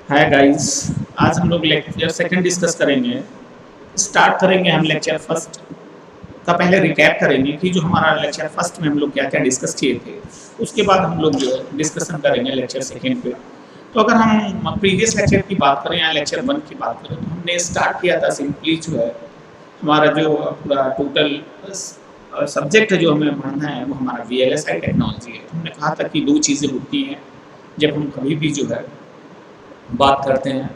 Hi guys. आज हम लोग लेक्चर सेकंड डिस्कस करेंगे। स्टार्ट करेंगे हम लेक्चर फर्स्ट का। पहले रिकैप करेंगे कि जो हमारा लेक्चर फर्स्ट में हम लोग क्या क्या डिस्कस किए थे। उसके बाद हम लोग जो है डिस्कशन करेंगे लेक्चर सेकंड पे। तो अगर हम प्रीवियस लेक्चर की बात करें या लेक्चर वन की बात करें तो हमने स्टार्ट किया था सिंपली जो है हमारा जो पूरा टोटल सब्जेक्ट जो हमें पढ़ना है वो हमारा वीएलएसआई टेक्नोलॉजी है। तो हमने कहा था कि दो चीज़ें होती हैं जब हम कभी भी जो है बात करते हैं।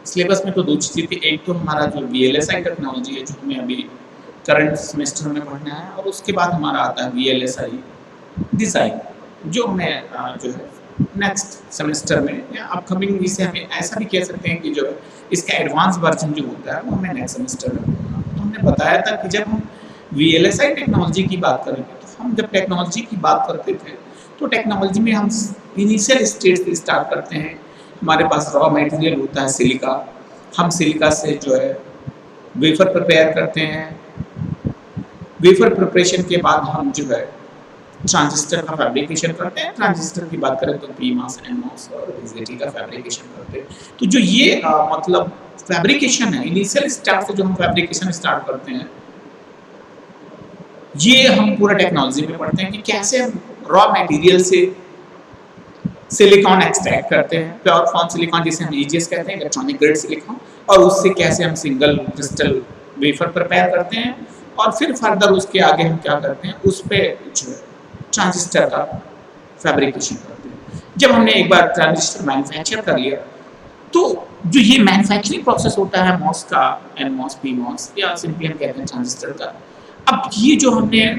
सिलेबस में तो दो चीज़ें थी, एक तो हमारा जो वीएलएसआई टेक्नोलॉजी है जो हमें अभी करंट सेमेस्टर में पढ़ना है, और उसके बाद हमारा आता है वीएलएसआई डिज़ाइन जो हमें जो है नेक्स्ट सेमेस्टर में या अपकमिंग, इसे हमें ऐसा भी कह सकते हैं कि जो है इसका एडवांस वर्जन जो होता है वो हमें नेक्स्ट सेमेस्टर में पढ़ना है। तो हमने बताया था कि जब हम वीएलएसआई टेक्नोलॉजी की बात करेंगे तो हम जब टेक्नोलॉजी की बात करते थे तो टेक्नोलॉजी में हम इनिशियल स्टेज से स्टार्ट करते हैं। हमारे पास रॉ मटेरियल होता है सिलिका। हम सिलिका से जो है वेफर प्रिपेयर करते हैं। वेफर प्रिपरेशन के बाद हम जो है ट्रांजिस्टर का फैब्रिकेशन करते हैं। ट्रांजिस्टर की बात करें तो पीमॉस, एनमॉस और बीजेटी का फैब्रिकेशन करते हैं। तो जो ये मतलब फैब्रिकेशन है, इनिशियल स्टेप से जो हम फैब्रिकेशन स्टार्ट करते हैं, ये हम पूरा टेक्नोलॉजी में पढ़ते हैं कि कैसे हम रॉ मटेरियल से सिलिकॉन एक्सट्रैक्ट करते हैं, प्योर फॉर्म सिलिकॉन जिसे हम ईजीएस कहते हैं, इलेक्ट्रॉनिक ग्रेड सिलिकॉन, और उससे कैसे हम सिंगल क्रिस्टल वेफर प्रिपेयर करते हैं, और फिर फर्दर उसके आगे हम क्या करते हैं, उस पे जो ट्रांजिस्टर का फैब्रिकेशन करते हैं। जब हमने एक बार ट्रांजिस्टर मैन्युफैक्चर कर लिया तो जो ये मैन्युफैक्चरिंग प्रोसेस होता है मॉस का, एनमॉस, पीमॉस या सिंपली हम कहते हैं ट्रांजिस्टर का, अब ये जो हमने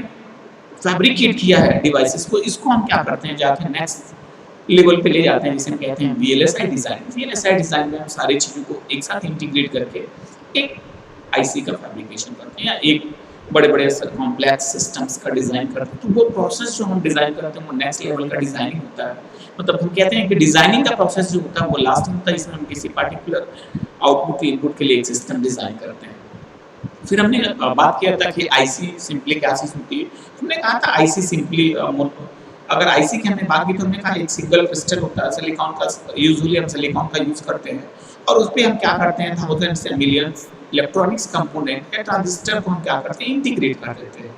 फैब्रिकेट किया है डिवाइसेस को, इसको हम क्या करते हैं, जाके नेक्स्ट लेवल पे ले जाते हैं जिसे हम कहते हैं वीएलएसआई डिज़ाइन। वीएलएसआई डिज़ाइन में हम सारी चीज़ों को एक साथ इंटीग्रेट करके एक आईसी का फैब्रिकेशन करते हैं या एक बड़े-बड़े कॉम्प्लेक्स सिस्टम्स का डिज़ाइन करते हैं। तो वो प्रोसेस जो हम डिज़ाइन करते हैं वो नेक्स्ट लेवल का डिज़ाइनिंग होता है। मतलब हम कहते हैं कि डिज़ाइनिंग का प्रोसेस जो होता है वो लास्ट में होता है, इसमें हम किसी पर्टिकुलर आउटपुट इनपुट के लिए एक सिस्टम डिज़ाइन करते हैं। फिर हमने बात किया था कि आईसी सिंपली क्या चीज़ होती है। हमने कहा था आईसी सिंपली अगर आईसी की हमने बात की तो हमने कहा एक सिंगल क्रिस्टल होता है सिलिकॉन का। यूजुअली हम सिलिकॉन का यूज़ करते हैं और उस पे हम क्या करते हैं, थाउजेंड्स या मिलियंस इलेक्ट्रॉनिक्स कंपोनेंट या ट्रांजिस्टर को हम क्या करते हैं, इंटीग्रेट कर देते हैं।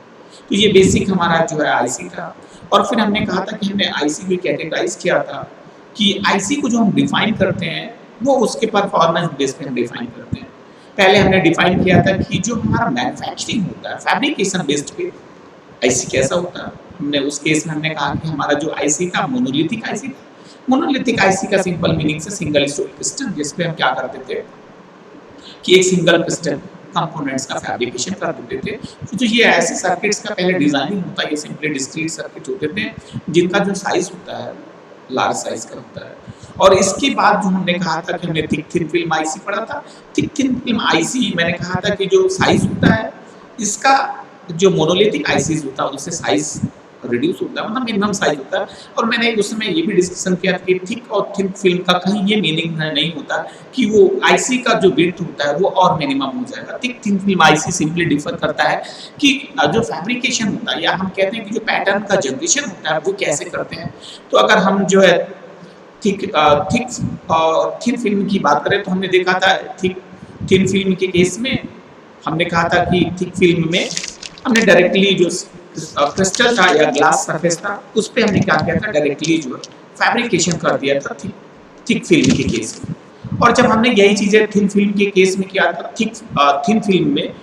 तो ये बेसिक हमारा जो है आईसी था। और फिर हमने कहा था कि हमने आईसी को कैटेगराइज किया था कि आईसी को जो हम डिफाइन करते हैं वो उसके परफॉर्मेंस बेस पे हम डिफाइन करते हैं। पहले हमने डिफाइन किया था कि जो हमारा मैन्युफैक्चरिंग होता है फैब्रिकेशन बेस्ड पे आईसी कैसा होता है। हमने उस केस में हमने कहा कि हमारा जो आईसी था मोनोलिथिक आईसी था। मोनोलिथिक आईसी का सिंपल मीनिंग से सिंगल स्टोरेज क्रिस्टल, जिसपे हम क्या करते थे कि एक सिंगल क्रिस्टल कंपोनेंट्स का फैब्रिकेशन कर देते थे। तो ये ऐसे सर्किट्स का पहले डिजाइनिंग होता है, ये सिंपली डिस्क्रीट सर्किट होते थे जिनका जो साइज होता है लार्ज साइज का होता है। और इसके बाद जो हमने कहा था कि हमने थिक थिन फिल्म आईसी पढ़ा था। थिक थिन फिल्म आईसी मैंने कहा था कि जो साइज होता है इसका जो मोनोलिथिक आईसीज होता है उससे साइज रिड्यूस होता है, मतलब मिनिमम साइज होता है। और मैंने उस समय ये भी डिस्कशन किया कि थिक और थिन फिल्म का कहीं ये मीनिंग नहीं होता कि वो आईसी का जो विड्थ होता है वो और मिनिमम हो जाएगा। Thick thin film IC simply differ करता है कि जो फैब्रिकेशन होता है या हम कहते हैं कि जो पैटर्न का जनरेशन होता है वो कैसे करते हैं। तो अगर हम जो है थिक थिन फिल्म की बात करें तो हमने देखा था थिक थिन फिल्म के केस में हमने कहा था कि थिक फिल्म में हमने डायरेक्टली जो क्रिस्टल था या ग्लास सरफेस था उस पे हमने क्या किया था, डायरेक्टली जो फैब्रिकेशन कर दिया था थिक फिल्म के केस में। और जब हमने यही चीज़ें थिन फिल्म के केस में किया था थिन फिल्म में,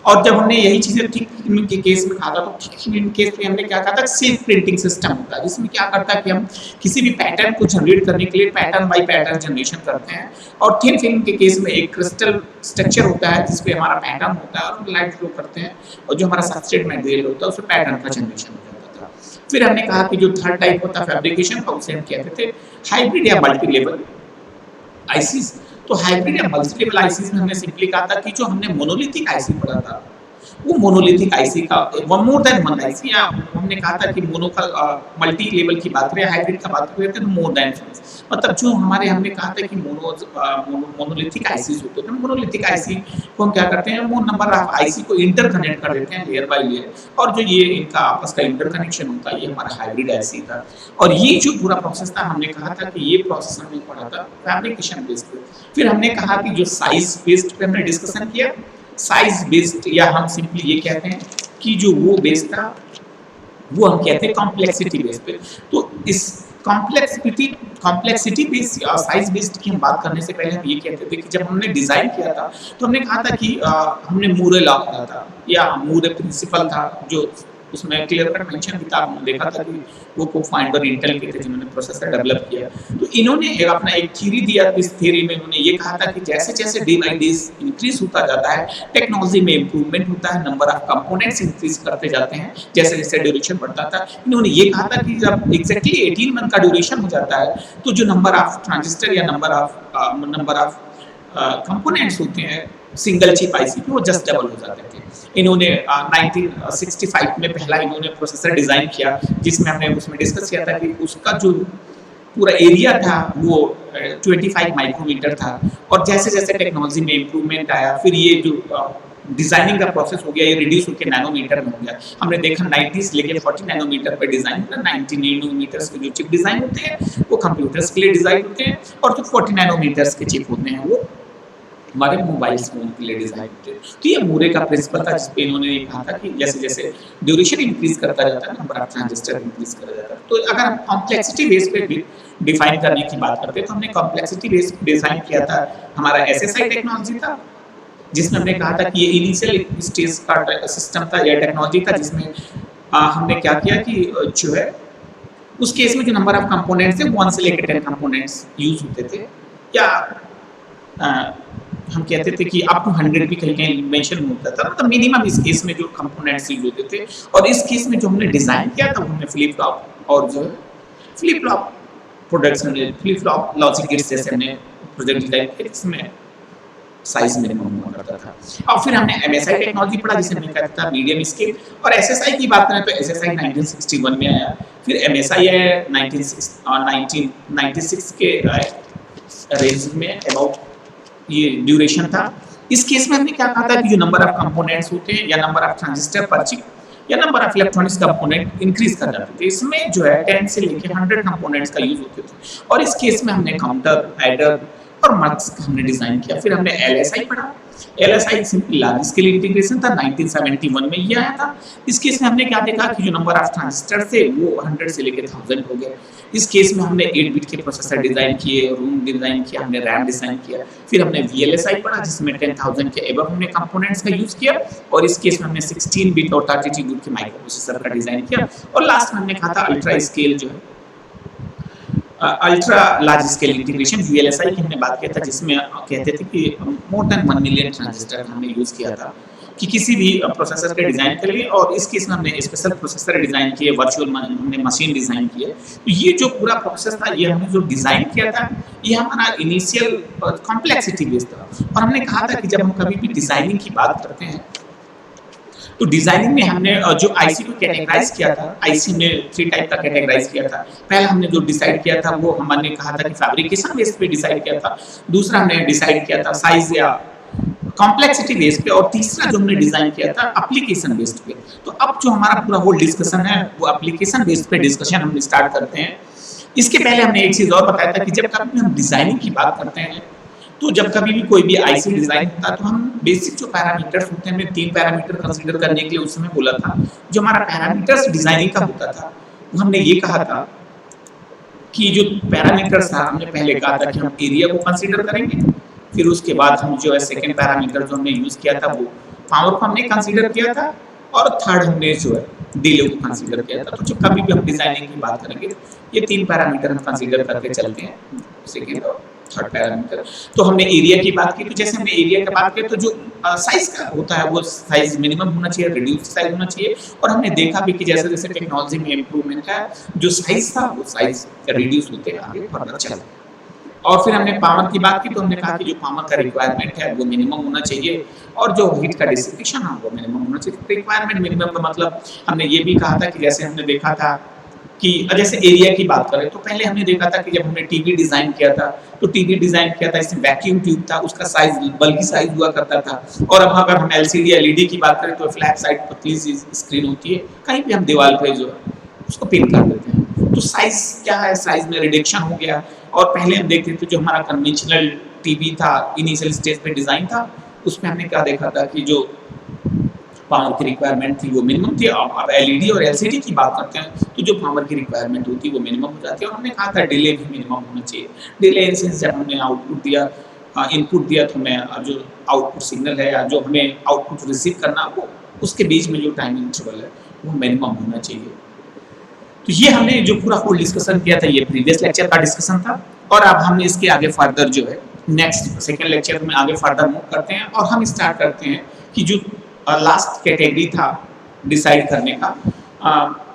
और जब हमने यही चीज़ें थिक फिल्म के केस में कहा था तो थिक फिल्म के केस में हमने क्या कहा था, सेल्फ प्रिंटिंग सिस्टम होता है जिसमें क्या करता है कि हम किसी भी पैटर्न को जनरेट करने के लिए पैटर्न बाई पैटर्न जनरेशन करते हैं। और थिन फिल्म के केस में एक क्रिस्टल स्ट्रक्चर होता है जिसपे हमारा पैटर्न होता है और लाइट फ्लो करते हैं, और जो हमारा सबस्ट्रेट मटेरियल होता है उसमें पैटर्न का जनरेशन हो जाता था। फिर हमने कहा कि जो थर्ड टाइप होता है फैब्रिकेशन का उसे हम कहते थे हाइब्रिड या मल्टी लेवल आईसीज। तो हाइब्रिड या मल्टी लेवल आईसीज में हमने सिंपली कहा था कि जो हमने मोनोलिथिक आईसी पढ़ा था वो मोनोलिथिक आईसी का one more than one IC, या हमने कहा था कि मोनो का मल्टी लेवल की बात करें, हाइब्रिड का बात करें तो मोर देन, मतलब जो हमारे हमने कहा था कि मोनोलिथिक आईसीज होते हैं, मोनोलिथिक आईसी को हम क्या करते हैं, वो नंबर ऑफ आईसी को इंटरकनेक्ट कर देते हैं लेयर बाय लेयर, और जो ये इनका आपस का इंटरकनेक्शन होता है ये हमारा हाइब्रिड आईसी था। और ये जो पूरा प्रोसेस था हमने कहा था कि ये प्रोसेस हमने पढ़ा था फैब्रिकेशन बेस्ड पे। फिर हमने कहा कि जो साइज बेस्ड पे हमने डिस्कशन किया, साइज बेस्ड या हम सिंपली ये कहते हैं कि जो वो बेस्ड था वो हम कहते हैं कॉम्प्लेक्सिटी बेस्ड पे। तो इस कॉम्प्लेक्सिटी बेस्ड या साइज बेस्ड की हम बात करने से पहले हम ये कहते थे कि जब हमने डिजाइन किया था तो हमने कहा था कि हमने मूरे लॉ पढ़ा था या मूरे प्रिंसिपल था, जो उसमें क्लियर कट मेंशन भी था। हमने देखा था कि वो को फाउंडर इंटेल के थे जिन्होंने प्रोसेसर डेवलप किया। तो इन्होंने अपना एक थ्योरी दिया, इस थ्योरी में उन्होंने ये कहा था कि जैसे जैसे डे बाय डे इंक्रीज होता जाता है, टेक्नोलॉजी में इंप्रूवमेंट होता है, नंबर ऑफ कंपोनेंट्स इंक्रीज करते जाते हैं, जैसे जैसे ड्यूरेशन बढ़ता था। इन्होंने ये कहा था कि जब एग्जैक्टली 18 मंथ का ड्यूरेशन हो जाता है तो जो नंबर ऑफ ट्रांजिस्टर या नंबर ऑफ कंपोनेंट्स होते हैं सिंगल चिप आईसी पे वो जस्ट डबल हो जाते थे। इन्होंने 1965 में पहला इन्होंने प्रोसेसर डिजाइन किया जिसमें हमने उसमें डिस्कस किया था कि उसका जो पूरा एरिया था वो 25 माइक्रोमीटर था, और जैसे जैसे टेक्नोलॉजी में इंप्रूवमेंट आया फिर ये जो डिजाइनिंग का प्रोसेस हो गया ये रिड्यूस होकर नैनोमीटर में हो गया। हमने देखा 90s लेके 40 नैनोमीटर पर डिजाइन होता है। 90 नैनोमीटर्स के जो चिप डिजाइन होते हैं वो कंप्यूटर्स के लिए डिजाइन होते हैं, और जो 40 नैनोमीटर्स के चिप होते हैं वो हमारे मोबाइल फोन के लिए डिजाइन होते हैं। तो ये मूरे का प्रिंसिपल था जिसपे इन्होंने कहा था कि जैसे जैसे ड्यूरेशन इंक्रीज करता जाता है नंबर ऑफ ट्रांजिस्टर इंक्रीज करता जाता है। तो अगर हम कॉम्प्लेक्सिटी बेस पे भी डिफाइन करने की बात करते हैं तो हमने कॉम्प्लेक्सिटी बेस डिजाइन किया था, हमारा एसएसआई टेक्नोलॉजी था जिसमें हमने कहा था कि ये इनिशियल स्टेज का सिस्टम था या टेक्नोलॉजी था जिसमें हमने क्या किया कि जो है उस केस में जो नंबर ऑफ कंपोनेंट्स थे 1 से लेकर 10 कंपोनेंट्स यूज होते थे, या हम कहते थे कि अप टू 100 भी कहीं कहीं मेंशन होता था, मतलब मिनिमम इस केस में जो कंपोनेंट्स यूज होते थे। और इस केस में जो हमने डिजाइन किया था हमने फ्लिप फ्लॉप और जो फ्लिप फ्लॉप प्रोडक्ट्स हमने फ्लिप फ्लॉप लॉजिक गेट्स जैसे हमने प्रोजेक्ट डिजाइन किया जिसमें साइज मिनिमम हुआ करता था। और फिर हमने एमएसआई टेक्नोलॉजी पढ़ा जिसे हमने कहा था मीडियम स्केल, और एसएसआई की बात करें तो एसएसआई 1961 में आया, फिर एमएसआई है 1996 के रेंज में अबाउट ये ड्यूरेशन था। इस केस में हमने क्या कहा था कि जो नंबर ऑफ कंपोनेंट्स होते हैं या नंबर ऑफ ट्रांजिस्टर पर चिप या number of electronics component increase कर जाते थे। इसमें जो है 10 से लेकर 100 कंपोनेंट्स का यूज होते थे, और इस केस में हमने काउंटर, एडर और मक्स हमने डिजाइन किया। फिर हमने एलएसआई पढ़ा। LSI simple large scale integration था, 1971 में ये आया था। इस केस में हमने क्या देखा कि जो नंबर ऑफ ट्रांजिस्टर थे वो 100 से लेकर 1000 हो गए। इस केस में हमने 8 बिट के प्रोसेसर डिजाइन किए, रूम डिजाइन किया, हमने रैम डिजाइन किया। फिर हमने वीएलएसआई पढ़ा जिसमें 10000 के एबव हमने कंपोनेंट्स का यूज किया, और इस केस में हमने 16 बिट और 32 बिट के माइक्रो प्रोसेसर का डिजाइन किया। और लास्ट में हमने कहा था अल्ट्रा स्केल जो है ultra large scale integration VLSI की हमने बात किया था, जिसमें कहते थे कि मोर देन 1 मिलियन ट्रांजिस्टर हमने यूज किया था कि किसी भी प्रोसेसर के डिजाइन के लिए। और इस केस में हमने स्पेशल प्रोसेसर डिजाइन किए, वर्चुअल हमने मशीन डिजाइन किए। तो ये जो पूरा प्रोसेस था ये हमने जो डिजाइन किया था ये हमारा इनिशियल कॉम्प्लेक्सिटी बेस्ड था। और हमने कहा था कि जब हम कभी भी डिजाइनिंग की बात करते हैं तो डिजाइनिंग में हमने जो आईसी को कैटेगराइज किया था, आईसी में 3 टाइप का कैटेगराइज किया था। पहला हमने जो डिसाइड किया था वो हमने कहा था कि फैब्रिकेशन बेस पे डिसाइड किया था, दूसरा हमने डिसाइड किया था साइज या कॉम्प्लेक्सिटी बेस पे, और तीसरा जो हमने डिजाइन किया था एप्लीकेशन बेस्ड पे। तो अब जो हमारा पूरा होल डिस्कशन है वो एप्लीकेशन बेस्ड पे डिस्कशन हम स्टार्ट करते हैं। इसके पहले हमने एक चीज और बताया था कि जब कभी हम डिजाइनिंग की बात करते हैं तो जब कभी भी कोई भी आईसी डिजाइन होता है तो हम बेसिक जो पैरामीटर्स होते हैं हमने 3 पैरामीटर कंसीडर करने के लिए उस समय बोला था। जो हमारा पैरामीटर्स डिजाइनिंग का होता था वो हमने ये कहा था कि जो पैरामीटर्स था हमने पहले कहा था कि हम एरिया को कंसीडर करेंगे, फिर उसके बाद हम जो है सेकंड पैरामीटर जो हमने यूज किया था वो पावर को हमने कंसीडर किया था, और थर्ड हमने जो है डिले को कंसीडर किया था। तो जो कभी भी हम डिजाइनिंग की बात करेंगे ये 3 पैरामीटर हम कंसीडर करके चलते हैं, सेकंड और थर्ड पैरामीटर। तो हमने एरिया की बात की, तो जैसे हमने एरिया की बात की तो जो साइज का होता है वो साइज मिनिमम होना चाहिए, रिड्यूस साइज होना चाहिए। और हमने देखा भी कि जैसे जैसे टेक्नोलॉजी में इंप्रूवमेंट है जो साइज था वो साइज रिड्यूस होते आगे बढ़ता चला। और फिर हमने पावर की बात की तो हमने कहा कि जो पावर का रिक्वायरमेंट है वो मिनिमम होना चाहिए और जो हीट का डिसिपेशन है वो मिनिमम होना चाहिए। रिक्वायरमेंट मिनिमम का मतलब हमने ये भी कहा था कि जैसे हमने देखा था कि जैसे एरिया की बात करें तो पहले हमने देखा था कि जब हमने टीवी डिजाइन किया था तो टीवी डिजाइन किया था इसमें वैक्यूम ट्यूब था, उसका साइज बल्कि साइज हुआ करता था। और अब अगर हम एलसीडी एलईडी की बात करें तो फ्लैट साइड पतली सी स्क्रीन होती है, कहीं भी हम दीवार पे जो है उसको पिन कर देते हैं। तो साइज क्या है, साइज में रिडक्शन हो गया। और पहले हम देखते थे जो हमारा कन्वेंशनल टीवी था इनिशियल स्टेज पे डिजाइन था उसमें हमने क्या देखा था कि जो पावर की रिक्वायरमेंट थी वो मिनिमम थी। अब एलईडी और एलसीडी की बात करते हैं तो जो पावर की रिक्वायरमेंट होती है वो मिनिमम हो जाती है। और हमने कहा था डिले भी मिनिमम होना चाहिए। डिले इन सेंस जब हमने आउटपुट दिया इनपुट दिया तो हमें जो आउटपुट सिग्नल है या जो हमें आउटपुट रिसीव करना वो उसके बीच में जो टाइम इंटरवल है वो मिनिमम होना चाहिए। तो ये हमने जो पूरा होल डिस्कशन किया था ये प्रीवियस लेक्चर का डिस्कशन था। और अब हम इसके आगे फर्दर जो है नेक्स्ट सेकेंड लेक्चर में आगे फर्दर मूव करते हैं और हम स्टार्ट करते हैं कि जो लास्ट कैटेगरी था डिसाइड करने का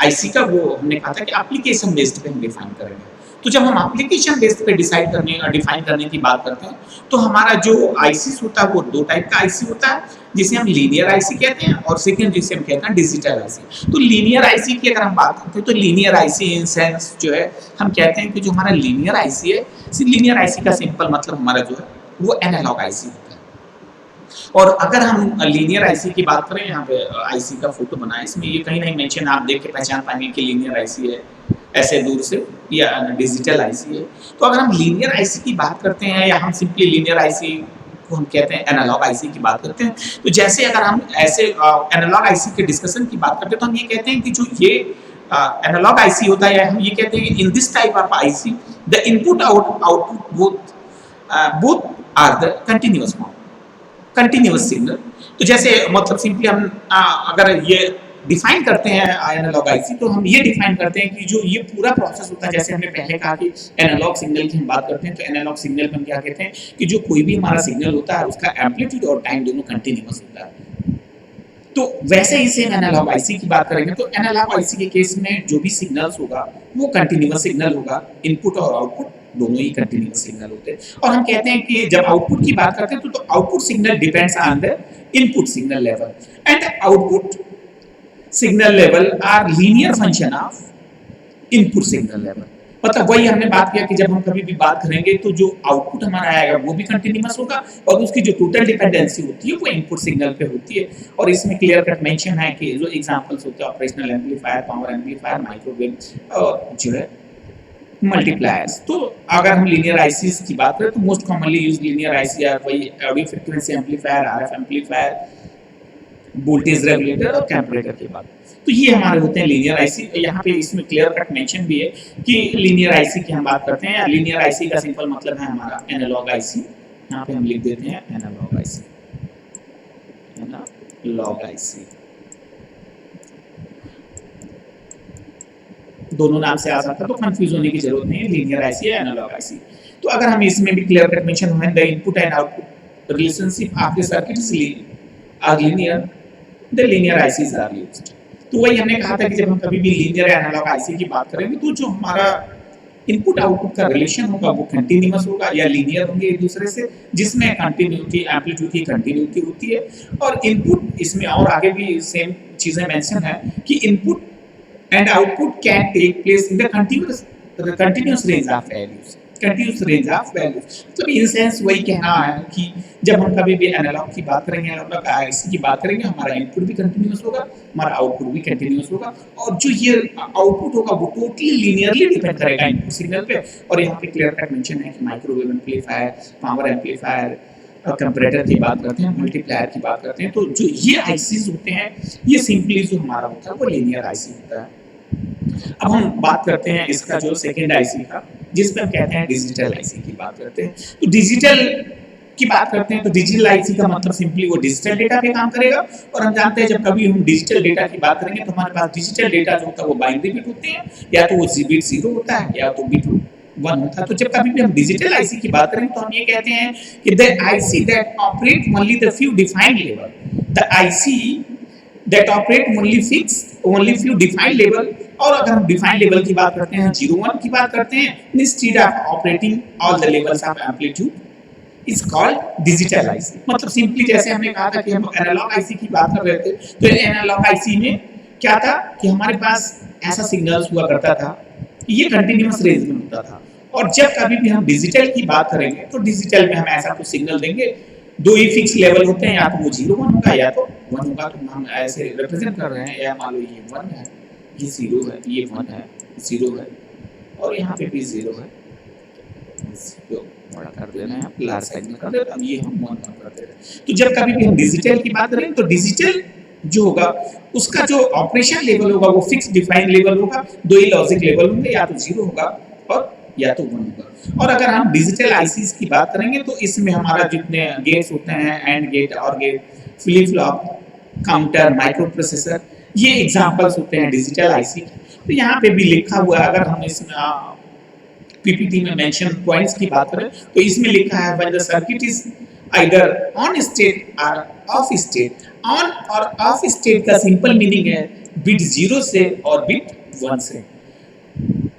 आईसी का, वो हमने कहा था कि एप्लीकेशन बेस्ड पे हम डिफाइन करेंगे। तो जब हम एप्लीकेशन बेस्ड पे डिसाइड करने और डिफाइन करने की बात करते हैं तो हमारा जो आईसी होता है वो दो टाइप का आईसी होता है, जिसे हम लीनियर आईसी कहते हैं और सेकंड जिसे हम कहते हैं डिजिटल आईसी। तो लीनियर आईसी की अगर हम बात करते हैं तो लीनियर आईसी इन सेंस जो है हम कहते हैं कि जो हमारा लीनियर आईसी है, लीनियर आईसी का सिंपल मतलब हमारा जो है वो एनालॉग आईसी होता है। और अगर हम लीनियर आईसी की बात करें, यहाँ पे आईसी का फोटो बना है, इसमें ये कहीं नहीं मेंशन, आप देख के पहचान पाएंगे कि लीनियर आईसी है ऐसे दूर से या डिजिटल आईसी है। तो अगर हम लीनियर आईसी की बात करते हैं या हम सिंपली लीनियर आईसी को हम कहते हैं एनालॉग आईसी की बात करते हैं, तो जैसे अगर हम ऐसे एनालॉग आईसी के डिस्कशन की बात करते हैं तो हम ये कहते हैं कि जो ये एनालॉग आईसी होता है, हम ये कहते हैं in this type of IC the input output both are the continuous form, continuous signal. तो जैसे मतलब सिंपली हम अगर ये डिफाइन करते हैं एनालॉग आईसी तो हम ये डिफाइन करते हैं कि जो ये पूरा प्रोसेस होता है, जैसे हमने पहले कहा कि एनालॉग सिग्नल की हम बात करते हैं तो एनालॉग सिग्नल में हम क्या कहते हैं कि जो कोई भी हमारा सिग्नल होता है उसका एम्पलीट्यूड और टाइम दोनों कंटिन्यूअस होता है। तो वैसे ही सेम एनालॉग आईसी की बात करेंगे तो एनालॉग आईसी के केस में जो भी सिग्नल्स होगा वो कंटिन्यूअस सिग्नल होगा, इनपुट और आउटपुट दोनों ही कंटिन्यूअस सिग्नल होते हैं। और हम कहते हैं कि जब आउटपुट की बात करते हैं तो output signal depends on the input signal level and output signal level are linear function of input signal level. मतलब वही हमने बात किया कि जब हम कभी भी बात करेंगे तो जो आउटपुट हमारा आएगा वो भी कंटिन्यूअस होगा और उसकी जो टोटल डिपेंडेंसी होती है वो इनपुट सिग्नल पे होती है। और इसमें क्लियर कट मेंशन है कि जो एग्जांपल्स होते हैं operational amplifier, power amplifier, microwave और जो है मल्टीप्लायर्स। तो अगर हम लीनियर आईसीज की बात करें तो most commonly use linear IC are वही audio frequency amplifier, RF amplifier, voltage regulator और कंपैरेटर की बात। तो ये हमारे होते हैं लीनियर आईसी। यहाँ पे इसमें क्लियर कट मेंशन भी है कि लीनियर आईसी की हम बात करते हैं। लीनियर आईसी का सिंपल मतलब है हमारा एनालॉग आईसी। यहाँ पे हम लिख देते हैं एनालॉग आईसी, एनालॉग आईसी। दोनों नाम से आ सकता है तो कंफ्यूज होने की जरूरत नहीं है, लीनियर आईसी या एनालॉग आईसी। तो अगर हम इसमें भी क्लियर कट मेंशन है the input and output relationship of the circuit are linear, the linear ICs are used. तो वही हमने कहा था कि जब हम कभी भी लीनियर या एनालॉग आईसी की बात करेंगे तो जो हमारा इनपुट आउटपुट का रिलेशन होगा वो कंटिन्यूअस होगा या लीनियर होंगे एक दूसरे से, जिसमें कंटिन्यूटी एम्पलीट्यूड की कंटिन्यूटी होती है। और इनपुट इसमें और आगे भी सेम चीजें मेंशन है कि input and output can take place in the continuous range of values, continuous range of values। तो इन सेंस वही कहना है कि जब हम कभी भी एनालॉग की बात करेंगे, एनालॉग आईसी की बात करेंगे, हमारा इनपुट भी कंटिन्यूअस होगा, हमारा आउटपुट भी कंटिन्यूअस होगा। और जो ये आउटपुट होगा वो टोटली लीनियरली डिपेंड करेगा इनपुट सिग्नल पे। और यहाँ पे क्लियर कट मेंशन है कि microwave amplifier, power amplifier, comparator की बात करते हैं, मल्टीप्लायर की बात करते हैं, तो जो ये आईसीज होते हैं ये सिंपली जो हमारा होता है वो लीनियर आईसी होता है। अब हम बात करते हैं इसका जो सेकेंड आईसी का, जिसमें हम कहते हैं डिजिटल आईसी की बात करते हैं। तो डिजिटल की बात करते हैं तो डिजिटल आईसी का मतलब सिंपली वो डिजिटल डेटा पे काम करेगा। और हम जानते हैं जब कभी हम डिजिटल डेटा की बात करेंगे तो हमारे पास डिजिटल डेटा जो होता है वो बाइनरी बिट होते हैं, या तो वो बिट 0 होता है या तो बिट 1 होता है। तो जब कभी भी हम डिजिटल आईसी की बात करेंगे तो हम ये कहते हैं कि the IC that operate only the few defined level, the IC that operate only few defined level और अगर हम डिफाइंड लेवल की बात करते हैं, 01 की बात करते हैं, instead of operating all the levels of amplitude is called digital IC. मतलब सिंपली जैसे हमने कहा था कि हम एनालॉग आईसी की बात कर रहे थे, तो एनालॉग आईसी में क्या था कि हमारे पास ऐसा सिग्नल्स हुआ करता था कि ये कंटिन्यूअस रेंज में होता था। और जब कभी भी हम डिजिटल की बात करेंगे तो डिजिटल में हम ऐसा कुछ सिग्नल देंगे, दो ही फिक्स लेवल होते हैं, या तो वो 0 1 होगा या तो 1 होगा। तो हम ऐसे रिप्रेजेंट कर रहे हैं, या मान लो ये 1 है, ये 0 है, ये 1 है, 0 है, और यहाँ पे भी 0 है, 0 बड़ा कर दे रहे हैं, लार्ज साइज में कर दे रहे हैं, ये हम 1 कर दे रहे हैं। तो जब कभी भी हम डिजिटल की बात करेंगे तो डिजिटल जो होगा उसका जो ऑपरेशन लेवल होगा वो फिक्स डिफाइंड लेवल होगा, दो ही लॉजिक लेवल होंगे, या तो 0 होगा और या तो 1 होगा। और अगर हम डिजिटल आईसीज की बात करेंगे तो इसमें हमारा जितने गेट्स होते हैं, and gate or gate, flip flop, counter, microprocessor, ये एग्जांपल्स होते हैं डिजिटल आईसी। तो यहाँ पे भी लिखा हुआ है, अगर हम इसमें पीपीटी में मेंशन पॉइंट्स की बात करें तो इसमें लिखा है when the circuit is either on state और ऑफ स्टेट। ऑन और ऑफ स्टेट का सिंपल मीनिंग है बिट 0 से और बिट 1 से,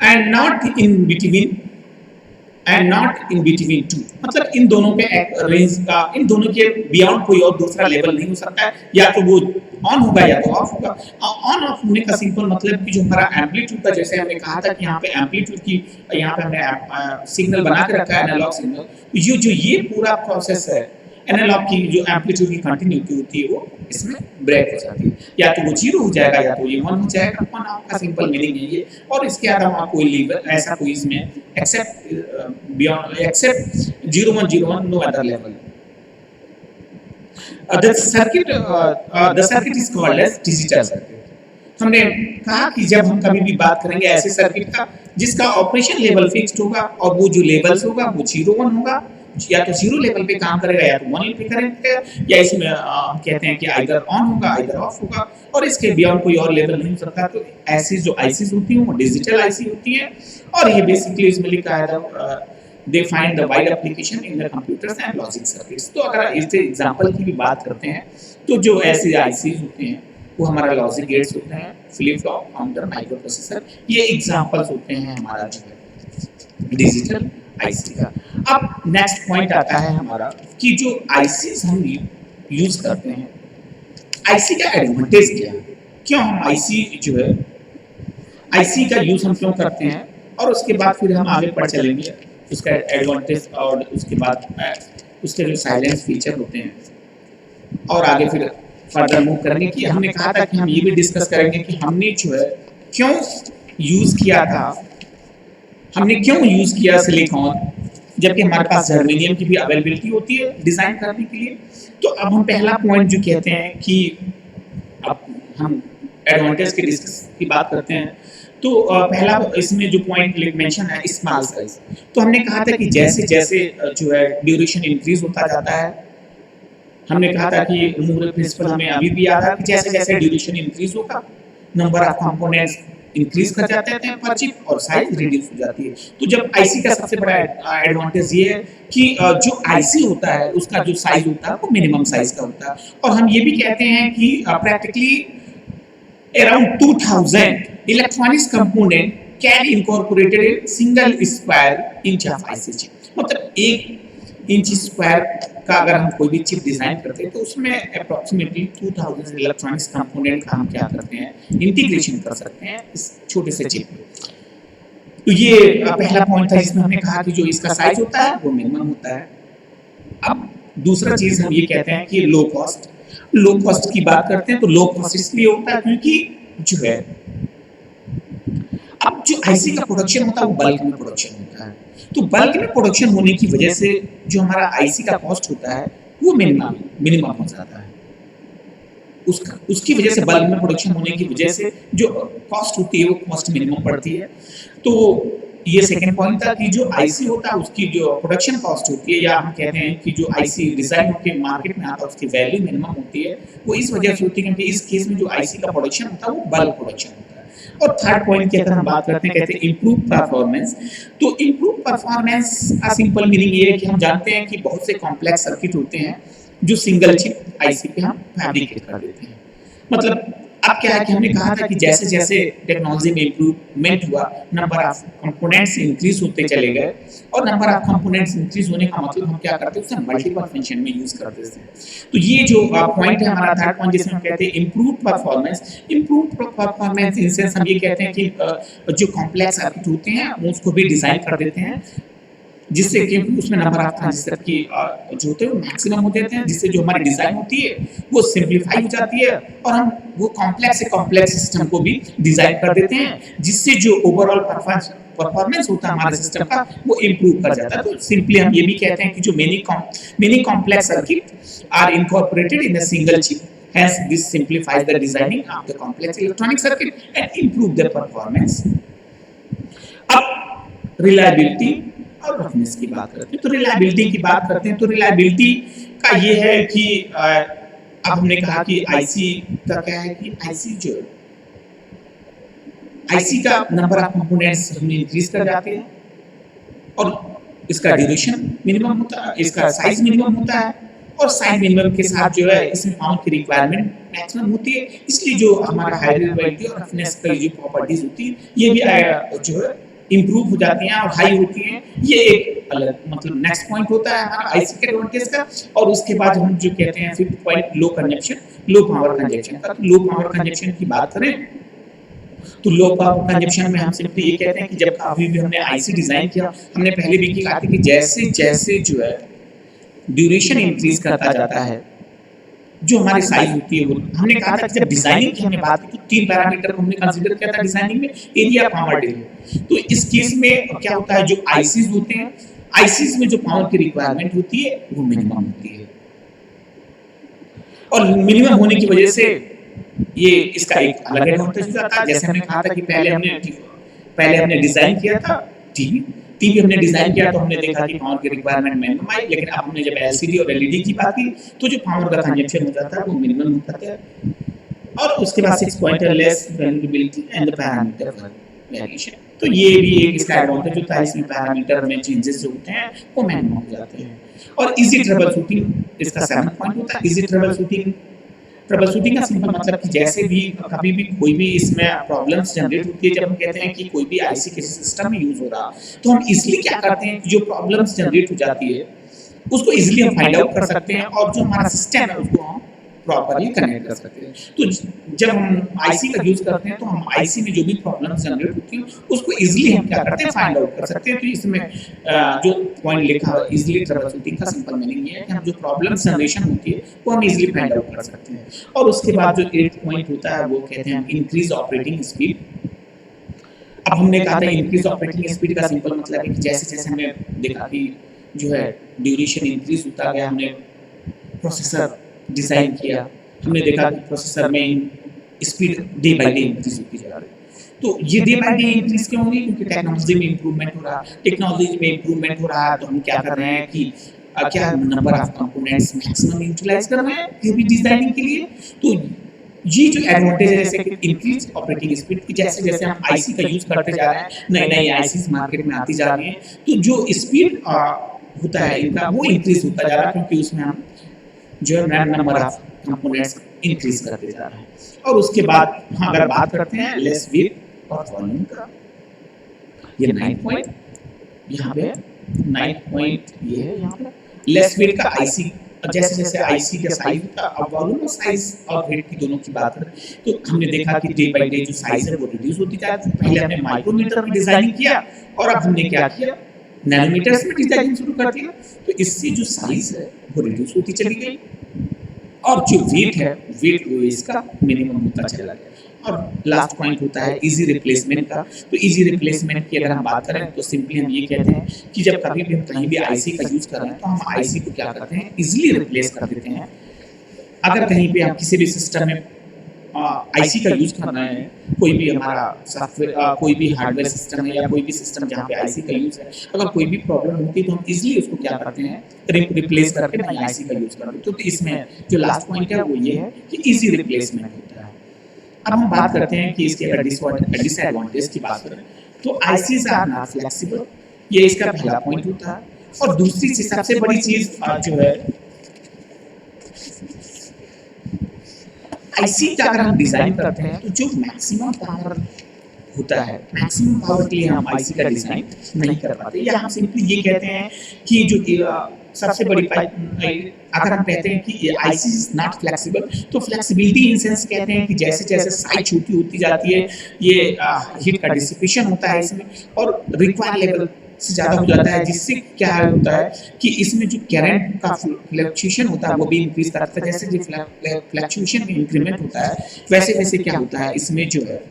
and not in between, and not in between two. मतलब इन दोनों के रेंज का, इन दोनों के बियॉन्ड कोई और दूसरा लेवल नहीं हो सकता है, या तो वो ऑन होगा या तो ऑफ होगा। ऑन ऑफ होने का सिंपल मतलब कि जो हमारा एम्पलीट्यूड का, जैसे हमने कहा था कि यहाँ पे एम्पलीट्यूड की, यहाँ पे हमने सिग्नल बना के रखा है एनालॉग सिग्नल, ये पूरा प्रोसेस है एनालॉग की, जो एम्पलीट्यूड की कंटिन्यूटी होती है वो इसमें ब्रेक हो जाती है, या तो वो 0 हो जाएगा या तो ये 1 हो जाएगा। ऑन ऑफ का सिंपल मीनिंग है ये। और इसके अलावा कोई लेवल ऐसा कोई इसमें except beyond, except 0 1 0 1, no other level. the circuit is called as digital circuit। हमने कहा कि जब हम कभी भी बात करेंगे ऐसे सर्किट का जिसका ऑपरेशन लेवल फिक्स्ड होगा और वो जो लेवल्स होगा वो 0 1 होगा, या तो 0 लेवल पे काम करेगा या तो 1 पे करेगा, या इसमें हम कहते हैं कि आइदर ऑन होगा आइदर ऑफ होगा, और इसके बियॉन्ड कोई और लेवल नहीं हो सकता। तो ऐसी जो आईसीज होती हैं वो डिजिटल आईसी होती है। और ये बेसिकली इसमें लिखा है they find the wide application in the computers and logic circuits। तो अगर इससे एग्जांपल की भी बात करते हैं तो जो ऐसे आईसीज होते हैं वो हमारा लॉजिक गेट्स होते हैं, flip flop, counter, microprocessor, ये एग्जांपल्स होते हैं हमारा जो है डिजिटल आईसी का। अब नेक्स्ट पॉइंट आता है हमारा कि जो आईसीज हम यूज करते हैं, आईसी का एडवांटेज क्या है, क्यों हम आईसी जो है आईसी का यूज हम क्यों करते हैं, और उसके बाद फिर हम आगे बढ़ चलेंगे उसका एडवांटेज, और उसके बाद उसके जो साइलेंस फीचर होते हैं, और आगे फिर फर्दर मूव करेंगे। कि हमने कहा था कि हम ये भी डिस्कस करेंगे कि हमने जो है क्यों यूज किया था, हमने क्यों यूज किया सिलिकॉन जबकि हमारे पास जर्मेनियम की भी अवेलेबिलिटी होती है डिजाइन करने के लिए। तो अब हम पहला पॉइंट जो कहते हैं कि अब हम एडवांटेज के डिस्कस की बात करते हैं, तो पहला इसमें जो पॉइंट मेंशन है स्मॉल साइज। तो हमने कहा था कि जैसे जैसे जो है ड्यूरेशन इंक्रीज होता जाता है, हमने कहा था कि मूर प्रिंसिपल हमें अभी भी याद है कि जैसे जैसे ड्यूरेशन इंक्रीज होगा नंबर ऑफ कंपोनेंट्स इंक्रीज कर जाते हैं पर चिप, और साइज रिड्यूस हो जाती है। तो जब आईसी का सबसे बड़ा एडवांटेज ये है कि जो आईसी होता है उसका जो साइज होता है वो मिनिमम साइज का होता है। और हम ये भी कहते हैं कि practically around 2000 electronics component can incorporated a single square inch of IC chip। मतलब 1 इंच स्क्वायर का अगर हम कोई भी चिप डिजाइन करते हैं तो उसमें अप्रोक्सीमेटली 2000 इलेक्ट्रॉनिक्स कंपोनेंट का हम क्या करते हैं इंटीग्रेशन कर सकते हैं इस छोटे से चिप में। तो ये पहला पॉइंट था जिसमें हमने कहा कि जो इसका साइज होता है वो मिनिमम होता है। अब दूसरा चीज हम ये कहते हैं कि लो कॉस्ट, लो कॉस्ट की बात करते हैं तो लो कॉस्ट इसलिए होता है क्योंकि जो है अब जो आईसी का प्रोडक्शन होता है वो बल्क में प्रोडक्शन होता है। तो बल्क में प्रोडक्शन होने की वजह से जो हमारा आईसी का कॉस्ट होता है वो मिनिमम हो जाता है। उसकी वजह से बल्क में प्रोडक्शन होने की वजह से जो कॉस्ट होती है वो कॉस्ट मिनिमम पड़ती है। तो ये सेकंड पॉइंट था कि जो आईसी होता है उसकी जो प्रोडक्शन कॉस्ट होती है, या हम कहते हैं कि जो आईसी डिजाइन होकर मार्केट में आता है उसकी वैल्यू मिनिमम होती है, वो इस वजह से होती है क्योंकि इस केस में जो आईसी का प्रोडक्शन होता है वो बल्क प्रोडक्शन होता है। और थर्ड पॉइंट की अगर हम बात करते हैं कहते हैं इंप्रूव परफॉर्मेंस। तो इंप्रूव परफॉर्मेंस का सिंपल मीनिंग ये है कि हम जानते हैं कि बहुत से कॉम्प्लेक्स सर्किट होते हैं जो सिंगल चिप आईसी पे हम फैब्रिकेट कर देते हैं। मतलब अब क्या है कि हमने कहा था कि जैसे जैसे टेक्नोलॉजी में इम्प्रूवमेंट हुआ, नंबर ऑफ कंपोनेंट्स इंक्रीज होते चले गए, और नंबर ऑफ कंपोनेंट्स इंक्रीज होने का मतलब हम क्या करते हैं, उसे मल्टीपल फंक्शन में यूज करते हैं। तो ये जो पॉइंट है हमारा थर्ड पॉइंट, जिसमें हम कहते हैं improve performance. Improve performance in sense हम ये कहते हैं कि जो कॉम्प्लेक्स सर्किट होते हैं उसको भी डिजाइन कर देते हैं, जिससे कि उसमें नंबर ऑफ ट्रांजिस्टर की जो होते हैं वो मैक्सिमम हो जाते हैं, जिससे जो हमारी डिजाइन होती है वो सिंपलीफाई हो जाती है, और हम वो कॉम्प्लेक्स से कॉम्प्लेक्स सिस्टम को भी डिजाइन कर देते हैं, जिससे जो ओवरऑल परफॉर्मेंस होता है हमारे सिस्टम का वो इम्प्रूव कर जाता है। तो सिंपली हम ये भी कहते हैं कि जो many complex circuit are incorporated in a single chip, hence this simplifies the designing of the complex electronic circuit and improve their performance. अब रिलायबिलिटी और रफनेस की बात करते हैं, तो रिलायबिलिटी की बात करते हैं, तो रिलायबिलिटी का ये है कि अब हमने कहा कि आईसी का क्या है कि आईसी का नंबर ऑफ कंपोनेंट्स हमने इंक्रीज कर जाते हैं, और इसका ड्यूरेशन मिनिमम होता है, इसका साइज मिनिमम होता है, और साइज मिनिमम के साथ जो है इसमें पावर की रिक्वायरमेंट मैक्सिमम होती है, इसलिए जो हमारा हाई रिलायबिलिटी और रफनेस का जो प्रॉपर्टीज होती है ये भी जो है इंप्रूव हो जाती हैं और हाई होती हैं। ये एक अलग मतलब नेक्स्ट पॉइंट होता है हमारा आईसी के एडवांटेज का। और उसके बाद हम जो कहते हैं फिफ्थ पॉइंट लो कंजप्शन, लो पावर कंजप्शन का। लो पावर कंजप्शन की बात करें तो लो पावर कंजप्शन में हम सिंपली ये कहते हैं कि जब अभी भी हमने आईसी डिजाइन किया, हमने पहले भी कहा था कि जैसे जैसे जो है ड्यूरेशन इंक्रीज करता जाता है, जो हमारी साइज होती है वो हमने कहा था कि जब डिजाइनिंग की हमने बात की तो तीन पैरामीटर को हमने कंसीडर किया था डिजाइनिंग में, एरिया, पावर, डिले। तो इस केस में क्या होता है, जो आईसीज होते हैं, आईसीज में जो पावर की रिक्वायरमेंट होती है वो मिनिमम होती है, और मिनिमम होने की वजह से ये इसका एक अलग एडवांटेज होता है। जैसे हमने कहा था कि पहले हमने डिजाइन किया था टीवी हमने डिजाइन किया तो हमने देखा कि पावर की रिक्वायरमेंट मिनिमम आई, लेकिन अब हमने जब एलसीडी और एलईडी की बात की तो जो पावर का कंजप्शन हो जाता है वो मिनिमम होता है। और उसके बाद 6 pointer less variability and the parameter variation, तो ये भी एक इसका एडवांटेज होता है, इसमें पैरामीटर में चेंजेस जो होते हैं वो मिनिमम हो जाते हैं। और इजी ट्रबल शूटिंग इसका 7 पॉइंट होता है। इजी ट्रबल शूटिंग का सिंपल मतलब कि जैसे भी कभी भी कोई भी इसमें प्रॉब्लम्स जनरेट होती है, जब हम कहते हैं कि कोई भी आईसी किसी सिस्टम में यूज हो रहा, तो हम इसलिए क्या करते हैं कि जो प्रॉब्लम्स जनरेट हो जाती है उसको इजीली हम फाइंड आउट कर सकते हैं, और जो हमारा सिस्टम है उसको हम प्रॉपर्ली कनेक्ट कर सकते हैं। तो जब हम आईसी का यूज करते हैं तो हम आईसी में जो भी प्रॉब्लम्स जनरेट होती है उसको इजीली हम क्या करते हैं, फाइंड आउट कर सकते हैं। तो इसमें जो पॉइंट लिखा है इजीली ट्रबल शूटिंग का सिंपल मीनिंग ये है कि हम जो प्रॉब्लम्स जनरेशन होती है वो हम इजीली फाइंड आउट कर सकते हैं। और उसके बाद जो 8 पॉइंट होता है वो कहते हैं इंक्रीज ऑपरेटिंग स्पीड। अब हमने कहा था इंक्रीज ऑपरेटिंग स्पीड का सिंपल मतलब है कि जैसे जैसे हमने देखा कि जो है ड्यूरेशन इंक्रीज होता गया, हमने प्रोसेसर डिजाइन किया, हमने देखा कि प्रोसेसर में speed day by day increase होती जा रही है। तो ये डे बाय डे इंक्रीज क्यों हो रही है, क्योंकि टेक्नोलॉजी में इंप्रूवमेंट हो रहा है, टेक्नोलॉजी में इंप्रूवमेंट हो रहा है तो हम क्या कर रहे हैं कि क्या number of components maximum utilize कर रहे हैं ये भी डिजाइनिंग के लिए। तो ये जो एडवांटेज है जैसे कि इंक्रीज ऑपरेटिंग स्पीड, जैसे जैसे हम आईसी का यूज करते जा रहे हैं, नई नई आईसीज मार्केट में आती जा रही हैं, तो जो स्पीड होता है इनका वो इंक्रीज होता जा रहा है, क्योंकि उसमें हम जो है नंबर ऑफ कंपोनेंट्स इंक्रीज करते जा रहे हैं। और उसके बाद हाँ अगर बात करते हैं लेस वेट और वॉल्यूम का, ये 9 पॉइंट यहाँ पे 9 पॉइंट ये है यहाँ पे लेस वेट का आईसी। जैसे जैसे आईसी का साइज होता है, अब वॉल्यूम और साइज और वेट की दोनों की बात करें तो हमने देखा कि डे बाय डे जो साइज है वो रिड्यूस होती जा रही है। पहले हमने माइक्रोमीटर में डिजाइनिंग किया और अब हमने क्या किया, नैनोमीटर्स में डिजाइनिंग शुरू कर दिया। तो इससे जो साइज है वो रिड्यूस होती चली गई, और जो वेट है वेट वो इसका मिनिमम होता चला गया। और लास्ट पॉइंट होता है इजी रिप्लेसमेंट का। तो इजी रिप्लेसमेंट की अगर हम बात करें तो सिंपली हम ये कहते हैं कि जब कभी भी हम कहीं भी आईसी का यूज कर रहे हैं तो हम आईसी को क्या करते हैं, इजीली रिप्लेस कर देते हैं। अगर कहीं पे हम किसी भी सिस्टम में आईसी का यूज कर रहे हैं, कोई भी हमारा सॉफ्टवेयर कोई भी हार्डवेयर सिस्टम है या कोई भी सिस्टम जहाँ पे आईसी का यूज है, अगर कोई भी प्रॉब्लम होती है तो हम इजीली उसको क्या करते हैं, रिप्लेस करके नई आईसी का यूज करते हैं। तो इसमें जो लास्ट पॉइंट है वो ये है कि इजी रिप्लेसमेंट होता है। अब हम बात करते हैं कि इसके अगर डिसएडवांटेज की बात करें तो आईसीज आर नॉट फ्लेक्सिबल, ये इसका पहला पॉइंट होता है। और दूसरी चीज सबसे बड़ी चीज जो है आईसी का अगर हम डिजाइन करते हैं तो जो मैक्सिमम पावर होता है, मैक्सिमम पावर के लिए हम आईसी का डिजाइन नहीं कर पाते, या हम सिंपली ये कहते हैं कि जो सबसे बड़ी अगर हम कहते हैं कि आईसी इज नॉट फ्लेक्सिबल, तो फ्लेक्सिबिलिटी इन सेंस कहते हैं कि जैसे जैसे साइज छोटी होती जाती है, ये हीट का डिसिपेशन होता है इसमें, और रिक्वायर्ड लेवल से ज़्यादा हो जाता है, जिससे क्या होता है कि इसमें जो करंट का फ्लक्चुएशन होता है वो भी इंक्रीज करता है। जैसे जो फ्लक्चुएशन में इंक्रीमेंट होता है, वैसे वैसे क्या होता है इसमें जो है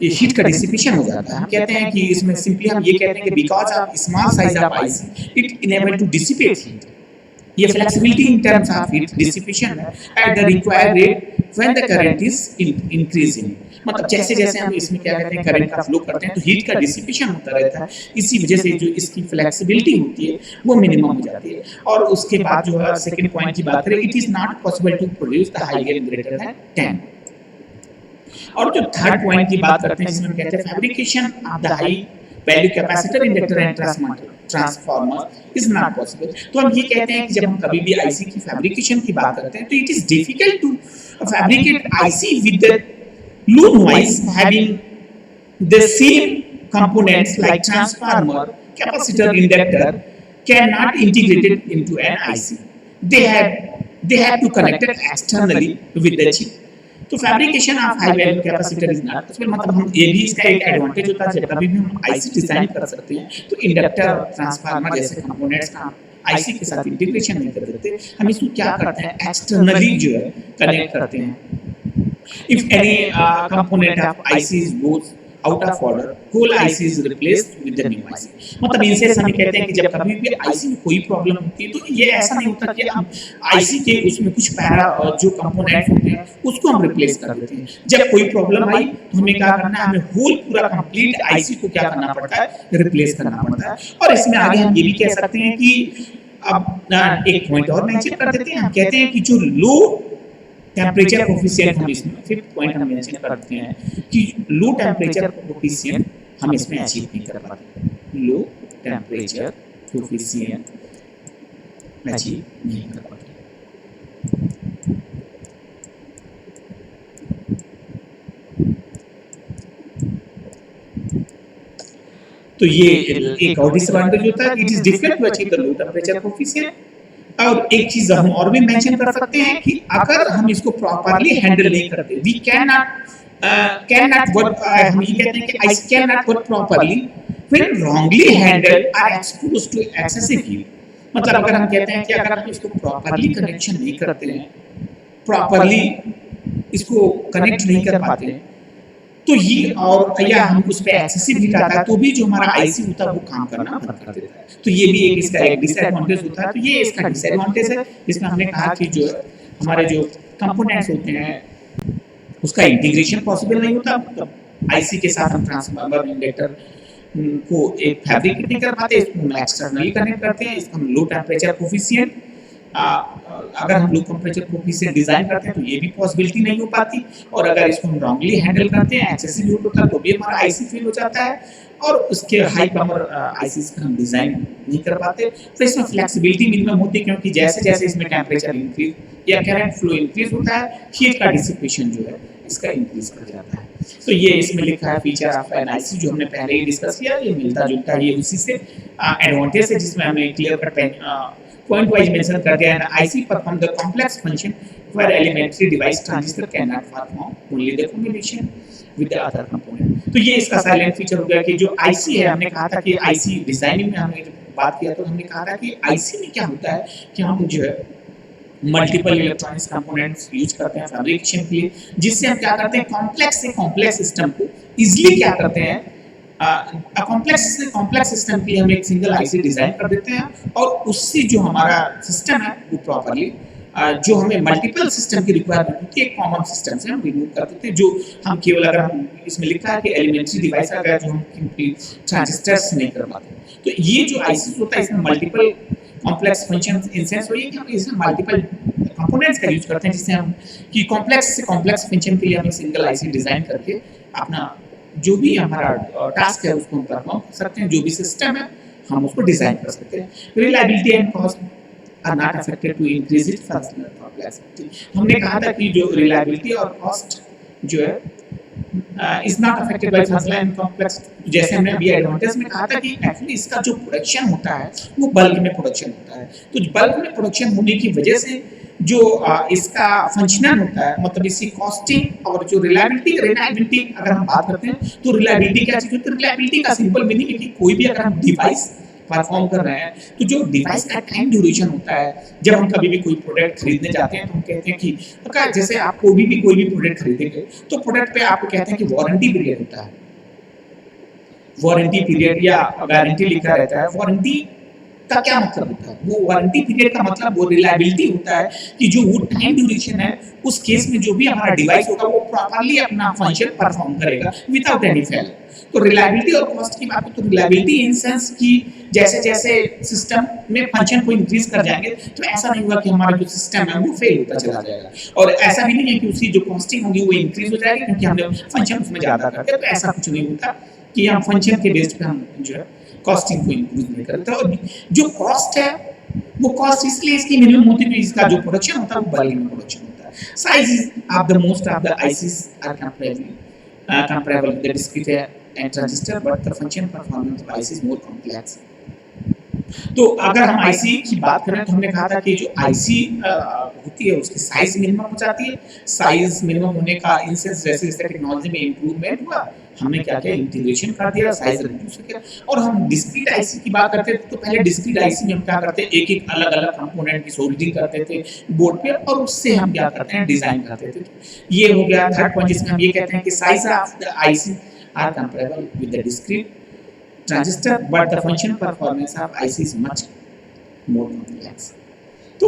ये हीट का डिसिपेशन हो जाता है। हम कहते हैं कि इसमें सिंपली हम ये कहते हैं कि because of small size of IC it enable to dissipate heat. ये flexibility in terms of heat dissipation at the required rate when the current is increasing. मतलब जैसे जैसे हम इसमें क्या कहते हैं करंट का फ्लो करते हैं तो हीट का डिसिपेशन होता रहता है, इसी वजह से जो इसकी फ्लेक्सिबिलिटी होती है वो मिनिमम हो जाती है। और उसके बाद जो है सेकंड पॉइंट की बात करें, it is not possible to produce the high gain greater than 10। और जो थर्ड पॉइंट की बात करते हैं जिसमें हम कहते हैं fabrication of the high value capacitor inductor and transformer is not possible. तो हम ये कहते हैं कि जब हम कभी भी आईसी की फैब्रिकेशन की बात करते हैं तो it is difficult to fabricate IC with the low noise having the same components like transformer, capacitor, inductor cannot integrate it into an IC. They have to connect it externally with the chip. तो fabrication of high value capacitor is not possible. मतलब हम ये भी इसका एक advantage होता है, जब कभी भी हम आईसी डिजाइन कर सकते हैं तो इंडक्टर और ट्रांसफार्मर जैसे कंपोनेंट्स का आईसी के साथ इंटीग्रेशन नहीं कर देते, हम इसको क्या करते हैं एक्सटर्नली जो है कनेक्ट करते हैं। If any component of IC goes out of order, whole IC is replaced with the new IC. मतलब इनसे हम कहते हैं कि जब कभी भी IC में कोई प्रॉब्लम होती है तो ये ऐसा नहीं होता कि हम IC के उसमें कुछ पैरा जो कंपोनेंट होते हैं उसको हम रिप्लेस कर देते हैं। जब कोई प्रॉब्लम आई तो हमें क्या करना है, हमें होल पूरा कंप्लीट IC को क्या करना पड़ता है, रिप्लेस करना पड़ता है। और इसमें आगे हम ये भी कह सकते हैं कि अब एक पॉइंट और मेंशन कर देते हैं, हम कहते हैं कि जो लो टेम्परेचर कोफिशिएंट हम इसमें फिफ्थ पॉइंट हम मेंशन करते हैं कि लो टेम्परेचर कोफिशिएंट हम इसमें अचीव नहीं कर पाते, लो टेम्परेचर कोफिशिएंट अचीव नहीं कर पाते। तो ये एक और डिसएडवांटेज होता है, it is difficult to achieve the low temperature coefficient. और एक चीज हम और भी मेंशन कर सकते हैं कि अगर हम इसको प्रॉपर्ली हैंडल नहीं करते, वी कैन नॉट वर्क, हम ये कहते हैं कि I can not work properly when wrongly handled or exposed to excessive heat. मतलब अगर हम कहते हैं कि अगर हम इसको प्रॉपर्ली कनेक्शन नहीं करते हैं, प्रॉपर्ली इसको कनेक्ट नहीं कर पाते हैं तो ये और या हम उस पे एक्सेसिव हीट आता है तो भी जो हमारा आईसी होता है वो काम करना बंद कर देता है। तो ये भी एक इसका एक डिसएडवांटेज होता है। तो ये इसका डिसएडवांटेज है, जिसमें हमने कहा कि जो हमारे जो कंपोनेंट्स होते हैं उसका इंटीग्रेशन पॉसिबल नहीं होता। मतलब आईसी के साथ हम ट्रांसफार्मर इंडक्टर को एक फैब्रिकेट नहीं कर पाते, इसको हम एक्सटर्नली कनेक्ट करते हैं, इसको हम लो टेम्परेचर कोफिशिएंट अगर हम लो टेम्परेचर कोफिशिएंट डिजाइन करते हैं तो ये भी पॉसिबिलिटी नहीं हो पाती। और अगर इसको हम रॉन्गली हैंडल करते हैं, एक्सेसिव हीट होता है तो भी हमारा आईसी फेल हो जाता है और उसके हाई पावर आईसीज का हम डिजाइन नहीं कर पाते। तो इसमें फ्लेक्सिबिलिटी मिनिमम होती है, क्योंकि जैसे जैसे इसमें टेम्परेचर इंक्रीज या करंट फ्लो इंक्रीज होता है, हीट का डिसिपेशन जो है इसका इंक्रीज कर जाता है। तो ये इसमें लिखा है फीचर ऑफ एन आईसी, जो हमने पहले ही डिस्कस किया, ये मिलता जुलता है, ये उसी से एडवांटेज है जिसमें हमें clear cut point wise mention कर दिया है। IC perform the complex function where elementary device transistor cannot perform only the combination with the other component। तो ये इसका साइलेंट फीचर हो गया कि जो IC है, हमने कहा था कि IC डिजाइनिंग में हमने बात किया तो हमने कहा था कि IC में क्या होता है कि हम जो है मल्टीपल इलेक्ट्रॉनिक्स कंपोनेंट्स यूज करते हैं फैब्रिकेशन के लिए, जिससे हम क्या करते हैं कॉम्प्लेक्स से कॉम्प्लेक्स सिस्टम को इजीली क्या करते हैं कॉम्प्लेक्स सिस्टम के लिए हम एक सिंगल आईसी डिजाइन कर देते हैं और उससे जो हमारा सिस्टम है वो प्रॉपर्ली जो हमें मल्टीपल सिस्टम की रिक्वायरमेंट होती है एक कॉमन सिस्टम से हम रिमूव कर देते हैं। जो हम केवल अगर हम इसमें लिखा है कि एलिमेंट्री डिवाइस अगर जो हम ट्रांजिस्टर्स नहीं कर पाते, तो ये जो आईसी होता है इसमें multiple complex functions in sense वही कि हम इसमें मल्टीपल कंपोनेंट्स का यूज करते हैं, जिससे हम कि कॉम्प्लेक्स से कॉम्प्लेक्स फंक्शन के लिए हम एक सिंगल आईसी डिजाइन करके अपना जो भी हमारा टास्क है उसको हम परफॉर्म कर सकते हैं, जो भी सिस्टम है हम उसको डिजाइन कर सकते हैं। Reliability and cost, are not affected to increase its functional complexity. हमने कहा था कि जो reliability और cost जो है is not affected by functional and complex, जैसे हमने अभी एडवांटेज में कहा था कि एक्चुअली इसका जो प्रोडक्शन होता है वो बल्क में प्रोडक्शन होता है, तो बल्क में प्रोडक्शन होने की वजह से जो इसका फंक्शनल होता है, मतलब इसकी कॉस्टिंग और जो रिलायबिलिटी अगर हम बात करते हैं तो रिलायबिलिटी क्या चीज होती है? रिलायबिलिटी का सिंपल मीनिंग है कि कोई भी अगर हम डिवाइस परफॉर्म कर रहे हैं तो जो डिवाइस का टाइम ड्यूरेशन होता है, जब हम कभी भी कोई प्रोडक्ट खरीदने जाते हैं तो हम कहते हैं कि अगर जैसे आप कोई भी प्रोडक्ट खरीदेंगे तो प्रोडक्ट पे आपको कहते हैं कि वारंटी पीरियड होता है, वारंटी पीरियड या गारंटी लिखा रहता है। वारंटी का क्या मतलब होता है? वो वारंटी पीरियड का मतलब वो रिलायबिलिटी होता है कि जो वो टाइम ड्यूरेशन है उस केस में जो भी हमारा डिवाइस होगा वो प्रॉपर्ली अपना फंक्शन परफॉर्म करेगा विदाउट एनी फेल। तो रिलायबिलिटी और कॉस्ट की बात हो तो रिलायबिलिटी इन सेंस कि जैसे जैसे सिस्टम में फंक्शन को इंक्रीज कर जाएंगे तो ऐसा नहीं होगा कि हमारा जो सिस्टम है वो फेल होता चला जाएगा, और ऐसा भी नहीं है कि उसकी जो कॉस्टिंग होगी वो इंक्रीज हो जाएगी क्योंकि हमने फंक्शन उसमें ज्यादा करते हैं, तो ऐसा कुछ नहीं होता कि हम फंक्शन के बेस पे हम जो है कॉस्टिंग को इंक्रीज नहीं करते। और जो कॉस्ट है वो कॉस्ट इसलिए इसकी मिनिमम होती है, इसका जो प्रोडक्शन होता है वो बल्क में प्रोडक्शन होता है। Size of the most of the ICs are comparable with the discrete and transistor, but the function performance of IC is more complex. तो अगर हम आईसी की बात करें तो हमने कहा था कि जो आईसी होती है उसकी साइज मिनिमम हो जाती है। साइज मिनिमम होने का इंसेंस जैसे जैसे टेक्नोलॉजी में इंप्रूवमेंट हुआ हमने क्या किया, इंटीग्रेशन कर दिया, साइज रिड्यूस किया। और हम डिस्क्रीट आईसी की बात करते थे तो पहले डिस्क्रीट आईसी में हम क्या करते हैं, एक एक अलग अलग कंपोनेंट की सोल्डरिंग करते थे बोर्ड पे और उससे हम क्या करते हैं, डिजाइन करते थे। ये हो गया थर्ड पॉइंट जिसमें हम ये कहते हैं कि size of the IC are comparable with the discrete transistor, but the function performance of IC is much more complex. तो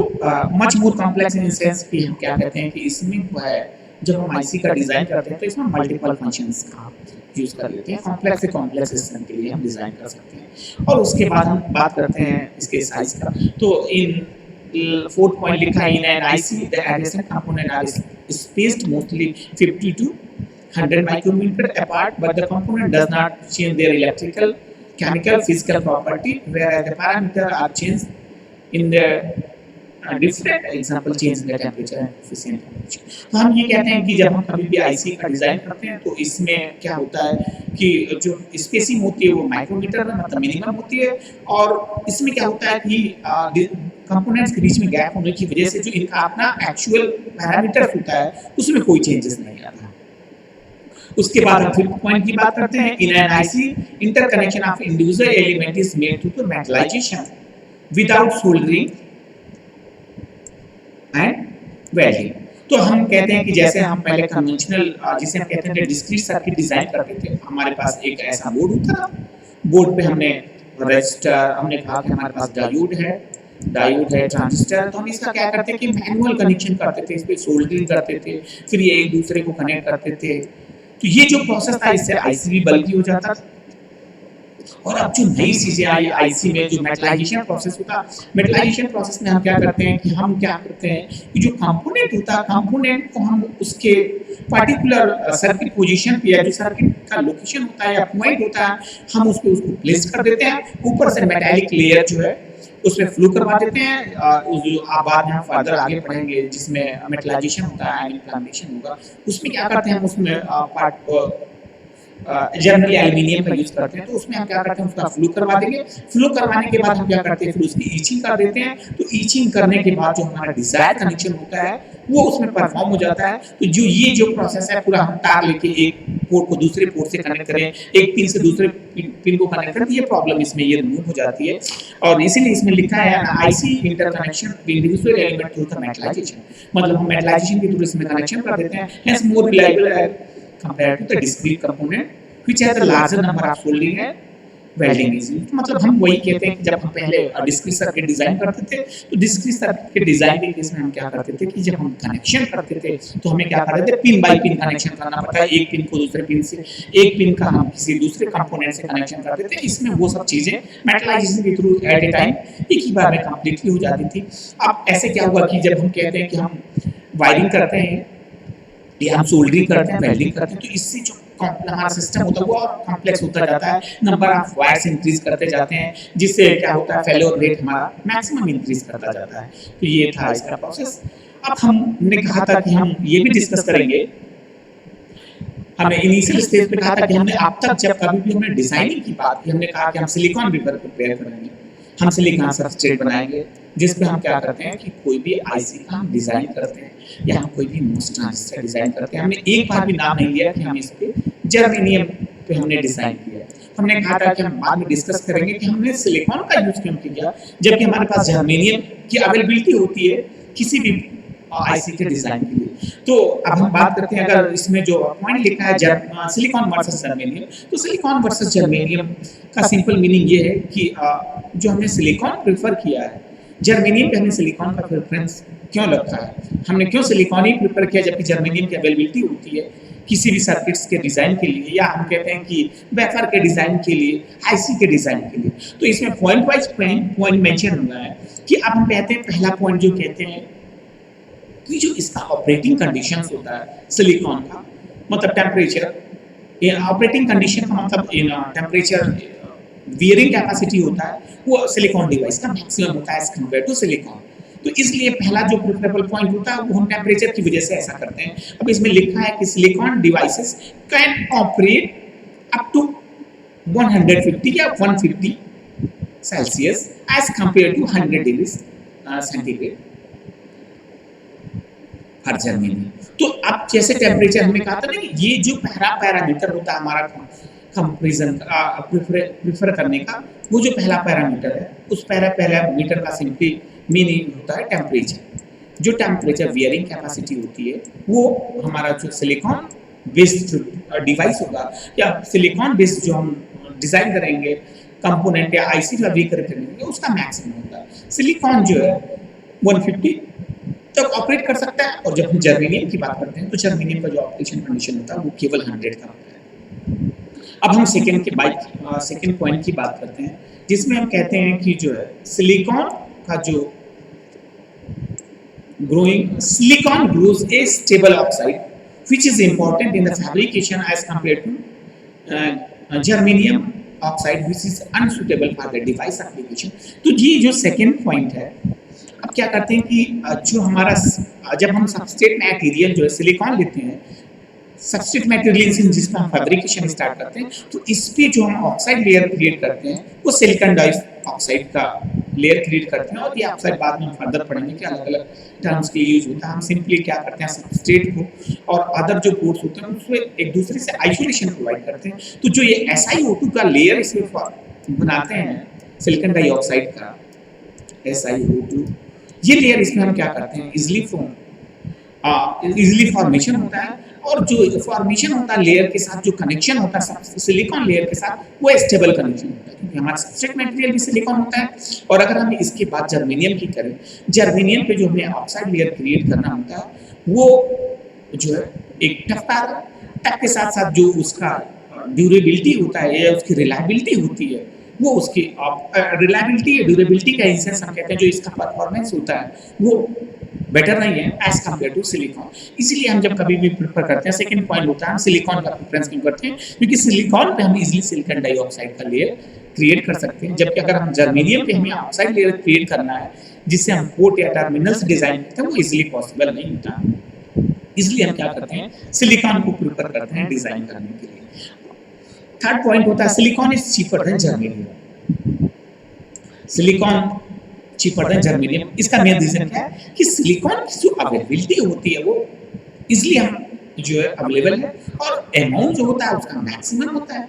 much more complex in sense कि हम क्या कहते हैं कि इसमें जो है जब हम IC का डिजाइन करते हैं तो इसमें मल्टीपल फंक्शंस का यूज कर लेते हैं। कॉम्प्लेक्स से कॉम्प्लेक्स सिस्टम के लिए हम डिजाइन कर सकते हैं। और उसके बाद हम बात करते हैं इसके साइज का। तो इन फोर्थ पॉइंट लिखा है, in an IC the adjacent component are spaced mostly 50 to 100 micrometer apart, but the component does not change their electrical, chemical, physical property, whereas the parameters are changed in the different example change in the temperature and efficient temperature. तो हम ये कहते हैं कि जब हम कभी भी आईसी का डिजाइन करते हैं तो इसमें क्या होता है कि जो स्पेसिंग होती है वो माइक्रोमीटर में मतलब मिनिमम होती है, और इसमें क्या होता है कि कंपोनेंट्स के बीच में गैप होने की वजह से जो इनका अपना एक्चुअल पैरामीटर होता है उसमें कोई चेंजेस नहीं आता। उसके बाद हम फिफ्थ पॉइंट की बात करते हैं, in an IC interconnection of individual element is made through the metallisation without soldering and welding. तो हम कहते हैं कि जैसे हम पहले कन्वेंशनल जिसे हम कहते हैं डिस्क्रीट सर्किट डिजाइन करते थे, हमारे पास एक ऐसा बोर्ड होता था, बोर्ड पे हमने रेजिस्टर, हमने कहा कि हमारे पास डायोड है, ट्रांजिस्टर, तो हम इसका क्या करते हैं कि मैनुअल कनेक्शन करते थे, इस पे सोल्डरिंग करते थे, फिर ये एक दूसरे को कनेक्ट करते थे। तो ये जो प्रोसेस था इससे आईसी भी बल्कि हो जाता था। और अब जो नई चीजें आई आईसी में, जो मेटलाइजेशन प्रोसेस होता, मेटलाइजेशन प्रोसेस में हम क्या करते हैं कि हम क्या करते हैं कि जो कंपोनेंट होता है, कंपोनेंट को हम उसके पर्टिकुलर सर्किट पोजीशन पे या जो सर्किट का लोकेशन होता है या पॉइंट होता है हम उस पे उसको प्लेस कर देते हैं, ऊपर से मेटालिक लेयर जो है उसमें फ्लो करवा देते हैं। जो आप बाद में फर्दर आगे पढ़ेंगे जिसमें मेटलाइजेशन होता है, इन्फ्लेमेशन होगा, उसमें क्या करते हैं हम उसमें पार्ट जनरली एल्युमिनियम का यूज करते हैं, तो उसमें हम क्या करते हैं उसका फ्लो करवा देंगे। फ्लो करवाने के बाद हम क्या करते हैं फिर उसकी ईचिंग कर देते हैं। तो ईचिंग करने के बाद जो हमारा डिजायर्ड कनेक्शन होता है वो उसमें परफॉर्म हो जाता है। तो जो ये जो प्रोसेस है पूरा हम तार लेके एक पोर्ट को दूसरे पोर्ट से कनेक्ट करें, एक पिन से दूसरे पिन को कनेक्ट करें, ये प्रॉब्लम इसमें ये रिमूव हो जाती है। और इसीलिए इसमें लिखा है IC interconnection individual element through the metallisation, मतलब हम मेटलाइजेशन के थ्रू इसमें कनेक्शन कर देते हैं, हेंस मोर रिलायबल है compared to the discrete component which has a larger number of soldering and welding is used। मतलब हम वही कहते हैं कि जब हम पहले डिस्क्रीट सर्किट डिजाइन करते थे तो डिस्क्रीट सर्किट के डिजाइन के केस में हम क्या करते थे कि जब हम कनेक्शन करते थे तो हमें क्या करते थे पिन बाय पिन कनेक्शन करना पड़ता है, एक पिन को दूसरे पिन से, एक पिन का हम किसी दूसरे कंपोनेंट से कनेक्शन करते थे। इसमें वो सब चीजें मेटलाइजेशन के थ्रू एट ए टाइम एक ही बार में कंप्लीटली हो जाती थी। अब ऐसे क्या हुआ कि जब हम कहते हैं कि हम वायरिंग करते हैं या हम सोल्डरिंग करते हैं, वेल्डिंग करते हैं, तो इससे जो हमारा सिस्टम होता है वो और कॉम्प्लेक्स होता जाता है, नंबर ऑफ वायर्स इंक्रीज करते जाते हैं, जिससे क्या होता है फेल्योर रेट हमारा मैक्सिमम इंक्रीज करता जाता है। तो ये था इसका प्रोसेस। अब हमने कहा था कि हम ये भी डिस्कस करेंगे, हमने इनिशियल स्टेज पे कहा था कि हमने अब तक जब कभी भी हमने डिजाइनिंग की बात की, हमने कहा कि हम सिलिकॉन वेफर प्रिपेयर करेंगे, हम सिलिकॉन सबस्ट्रेट बनाएंगे, जिस पे हम क्या करते हैं कि कोई भी आईसी का हम डिजाइन करते हैं या हम कोई भी मोस्ट ट्रांजिस्टर डिजाइन करते हैं। हमने एक बार भी नाम नहीं लिया कि हम इस पे जर्मेनियम पे हमने डिजाइन किया। हमने कहा था कि हम बाद में डिस्कस करेंगे कि हमने सिलिकॉन का यूज क्यों किया, जबकि हमारे पास जर्मेनियम की अवेलेबिलिटी होती है किसी भी आईसी के डिजाइन के लिए। तो अब हम बात करते हैं, अगर इसमें जो पॉइंट लिखा है सिलिकॉन वर्सेस जर्मेनियम, तो सिलिकॉन वर्सेस जर्मेनियम का सिंपल मीनिंग ये है कि जो हमने सिलिकॉन प्रेफर किया है, जर्मेनियम पे हमने सिलिकॉन का प्रेफरेंस क्यों रखा है, हमने क्यों सिलिकॉन ही प्रेफर किया जबकि जर्मेनियम की अवेलेबिलिटी होती है किसी भी सर्किट्स के डिजाइन के लिए, या हम कहते हैं कि वेफर के डिजाइन के लिए, आईसी के डिजाइन के लिए। तो इसमें पॉइंट वाइज पॉइंट मेंशन हुआ है कि अब हम कहते हैं पहला पॉइंट जो कहते हैं कि जो इसका ऑपरेटिंग कंडीशंस होता है सिलिकॉन का, मतलब टेम्परेचर, ऑपरेटिंग कंडीशन का मतलब टेम्परेचर वियरिंग कैपेसिटी होता है, वो सिलिकॉन डिवाइस का मैक्सिमम होता है एज कंपेयर टू सिलिकॉन। तो इसलिए पहला जो प्रेफरेबल पॉइंट होता है वो हम टेम्परेचर की वजह से ऐसा करते हैं। अब इसमें लिखा है कि silicon devices can operate up to 150 या 150 Celsius as compare to 100 degree centigrade हर जर्मेनियम। तो अब जैसे टेम्परेचर हमने कहा था ना, ये जो पहला पैरामीटर होता है हमारा कंपैरिजन प्रेफर करने का, वो जो पहला पैरामीटर है उस पैरामीटर का सिंपली मीनिंग होता है टेम्परेचर। जो टेम्परेचर वियरिंग कैपेसिटी होती है वो हमारा जो सिलिकॉन बेस्ड डिवाइस होगा या सिलिकॉन बेस्ड जो हम डिजाइन करेंगे कंपोनेंट या आईसी फैब्रिक करेंगे उसका मैक्सिमम होता है। सिलिकॉन जो है 150 तक ऑपरेट कर सकता है, और जब हम जर्मेनियम की बात करते हैं तो जर्मेनियम का जो ऑपरेशन कंडीशन होता है वो केवल 100 का होता है। अब हम सेकंड पॉइंट की बात करते हैं, जिसमें हम कहते हैं कि जो है सिलिकॉन का जो silicon grows a stable oxide which is important in the fabrication as compare to germanium oxide which is unsuitable for the device application. तो ये जो सेकंड पॉइंट है, अब क्या करते हैं कि जो हमारा जब हम सबस्ट्रेट मटेरियल जो है सिलिकॉन लेते हैं, सबस्ट्रेट मटेरियल जिसमें हम फैब्रिकेशन स्टार्ट करते हैं, तो इस पे जो हम ऑक्साइड लेयर क्रिएट करते हैं वो सिलिकॉन डाइऑक्साइड का लेयर क्रिएट करते हैं। और ये ऑक्साइड बाद में हम फर्दर पढ़ेंगे कि अलग अलग टर्म्स के यूज होता है। हम सिंपली क्या करते हैं, सबस्ट्रेट को और अदर जो पोर्स होते हैं उसमें एक दूसरे से आइसोलेशन प्रोवाइड करते हैं। तो जो ये SiO2 का लेयर इसमें बनाते हैं सिलिकॉन डाइऑक्साइड का SiO2, ये लेयर इसमें हम क्या करते हैं इजिली फॉर्मेशन होता है, और जो फॉर्मेशन होता है लेयर के साथ जो कनेक्शन होता है सिलिकॉन लेयर के साथ वो स्टेबल कनेक्शन होता है, क्योंकि हमारा सबस्ट्रेट मटेरियल भी सिलिकॉन होता है। और अगर हम इसके बाद जर्मेनियम की करें, जर्मेनियम पे जो हमें ऑक्साइड लेयर क्रिएट करना होता है वो जो है एक टफ के साथ साथ जो उसका ड्यूरेबिलिटी होता है या उसकी रिलायबिलिटी होती है, वो उसकी रिलायबिलिटी या ड्यूरेबिलिटी का इंसेंस हम कहते हैं, जो इसका परफॉर्मेंस होता है वो बेटर नहीं है एज कम्पेयर टू सिलिकॉन। इसीलिए हम जब कभी भी प्रेफर करते हैं, सेकंड पॉइंट होता है हम सिलिकॉन का प्रेफरेंस क्यों करते हैं, क्योंकि सिलिकॉन पे हम इजीली सिलिकॉन डाइऑक्साइड का लेयर क्रिएट कर सकते हैं, जबकि अगर हम जर्मेनियम पे हमें ऑक्साइड लेयर क्रिएट करना है जिससे हम पोर्ट या टर्मिनल्स डिजाइन करते हैं, वो इजीली पॉसिबल नहीं होता। इसलिए हम क्या करते हैं, सिलिकॉन को प्रेफर करते हैं डिजाइन करने के लिए। थर्ड पॉइंट होता है silicon is cheaper than germanium. Silicon cheaper than germanium, इसका मेन रीजन क्या है कि सिलिकॉन की जो अवेलेबिलिटी होती है वो इजीली हम जो है अवेलेबल है, और अमाउंट जो होता है उसका मैक्सिमम होता है,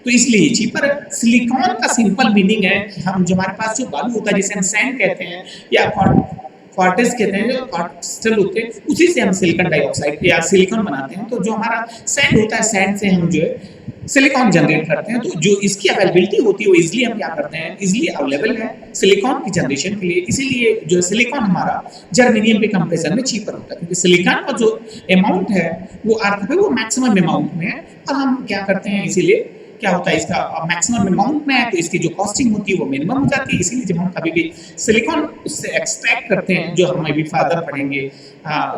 तो इसलिए ये चीपर है। सिलिकॉन का सिंपल मीनिंग है कि हम जो हमारे पास जो बालू होता है जिसे हम सैंड कहते हैं या क्वार्ट्ज कहते हैं, जो क्रिस्टल होते हैं उसी से हम सिलिकॉन डाइऑक्साइड या सिलिकॉन बनाते हैं। तो जो हमारा सैंड होता है, सैंड से हम जो है सिलिकॉन जनरेट करते हैं। तो जो इसकी अवेलेबिलिटी होती है वो इजीली हम क्या करते हैं, इजीली अवेलेबल है सिलिकॉन की जनरेशन के लिए। इसीलिए जो सिलिकॉन हमारा जर्मेनियम के कंपैरिजन में चीपर होता है, क्योंकि सिलिकॉन का जो अमाउंट है वो अर्थ पे वो मैक्सिमम अमाउंट में है, और हम क्या करते हैं इसीलिए क्या होता है इसका मैक्सिमम अमाउंट में है तो इसकी जो कॉस्टिंग होती है वो मिनिमम हो जाती है। इसीलिए जब हम कभी भी सिलिकॉन उससे एक्सट्रैक्ट करते हैं, जो हम अभी फर्दर पढ़ेंगे,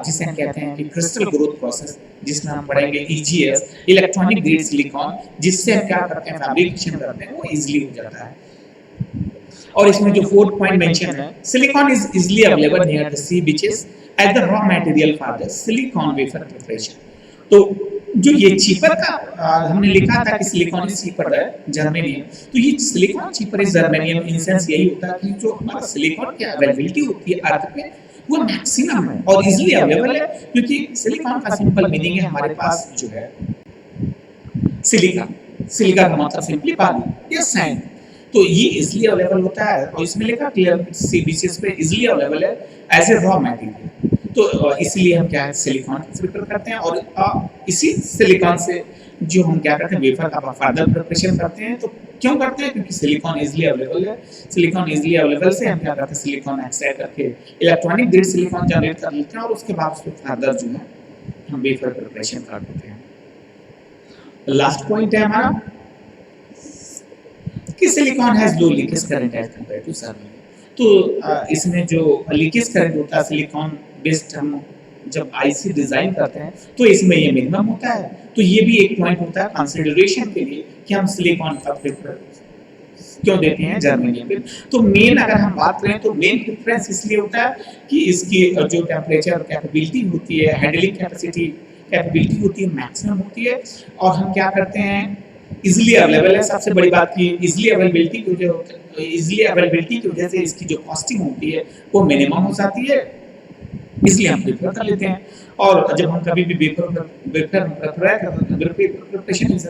जिसे हम कहते हैं कि क्रिस्टल ग्रोथ प्रोसेस, जिसमें हम पढ़ेंगे ईजीएस, इलेक्ट्रॉनिक ग्रेड सिलिकॉन, जिससे हम क्या करते हैं फैब्रिकेशन करते हैं वो इजीली हो जाता है। और इसमें जो फोर्थ पॉइंट मेंशन है, silicon is easily available near the sea beaches as the raw material for the silicon wafer preparation. तो जो ये चीपर का हमने लिखा था कि सिलिकॉन इज चीपर है जर्मेनियम, तो ये silicon cheaper is germanium in sense यही होता है कि जो हमारा सिलिकॉन की अवेलेबिलिटी होती है अर्थ पे वो मैक्सिमम है और इजीली अवेलेबल है, क्योंकि सिलिकॉन का सिंपल मीनिंग है हमारे पास जो है सिलिका, सिलिका का मतलब सिंपली बालू या सैंड, तो ये इजीली अवेलेबल होता है और इसमें लिखा क्लियर सी बीचेस पे इजीली अवेलेबल है एज ए रॉ मटेरियल। तो इसलिए हम क्या है सिलिकॉन प्रिपेयर करते हैं और इसी सिलिकॉन से जो हम क्या करते हैं वेफर का फर्दर प्रिपरेशन करते हैं। तो क्यों करते हैं? क्योंकि सिलिकॉन इजीली अवेलेबल है। सिलिकॉन इजीली अवेलेबल से हम क्या करते हैं सिलिकॉन एक्सट्रैक्ट करके इलेक्ट्रॉनिक ग्रेड सिलिकॉन जनरेट कर लेते हैं और उसके बाद उसको फर्दर जो है हम वेफर प्रिपरेशन कर देते हैं। लास्ट पॉइंट है हमारा कि silicon has low leakage current as compare to service. तो इसमें जो लीकेज करंट होता है सिलिकॉन बेस्ड हम जब आईसी डिजाइन करते हैं तो इसमें ये मिनिमम होता है। तो ये भी एक पॉइंट होता है कंसीडरेशन के लिए कि हम सिलिकॉन का प्रेफरेंस क्यों देते हैं जर्मेनियम पे। तो मेन अगर हम बात करें तो मेन प्रेफरेंस इसलिए होता है कि इसकी जो टेम्परेचर कैपेबिलिटी होती है, हैंडलिंग कैपेबिलिटी होती है, मैक्सिमम होती है और हम क्या करते हैं इजीली अवेलेबल है। सबसे बड़ी बात की इजीली अवेलेबिलिटी की वजह से इसकी जो कॉस्टिंग होती है वो मिनिमम हो जाती है, इसलिए हम प्रेफर कर लेते हैं। और जब हम कभी भी प्रिपरेशन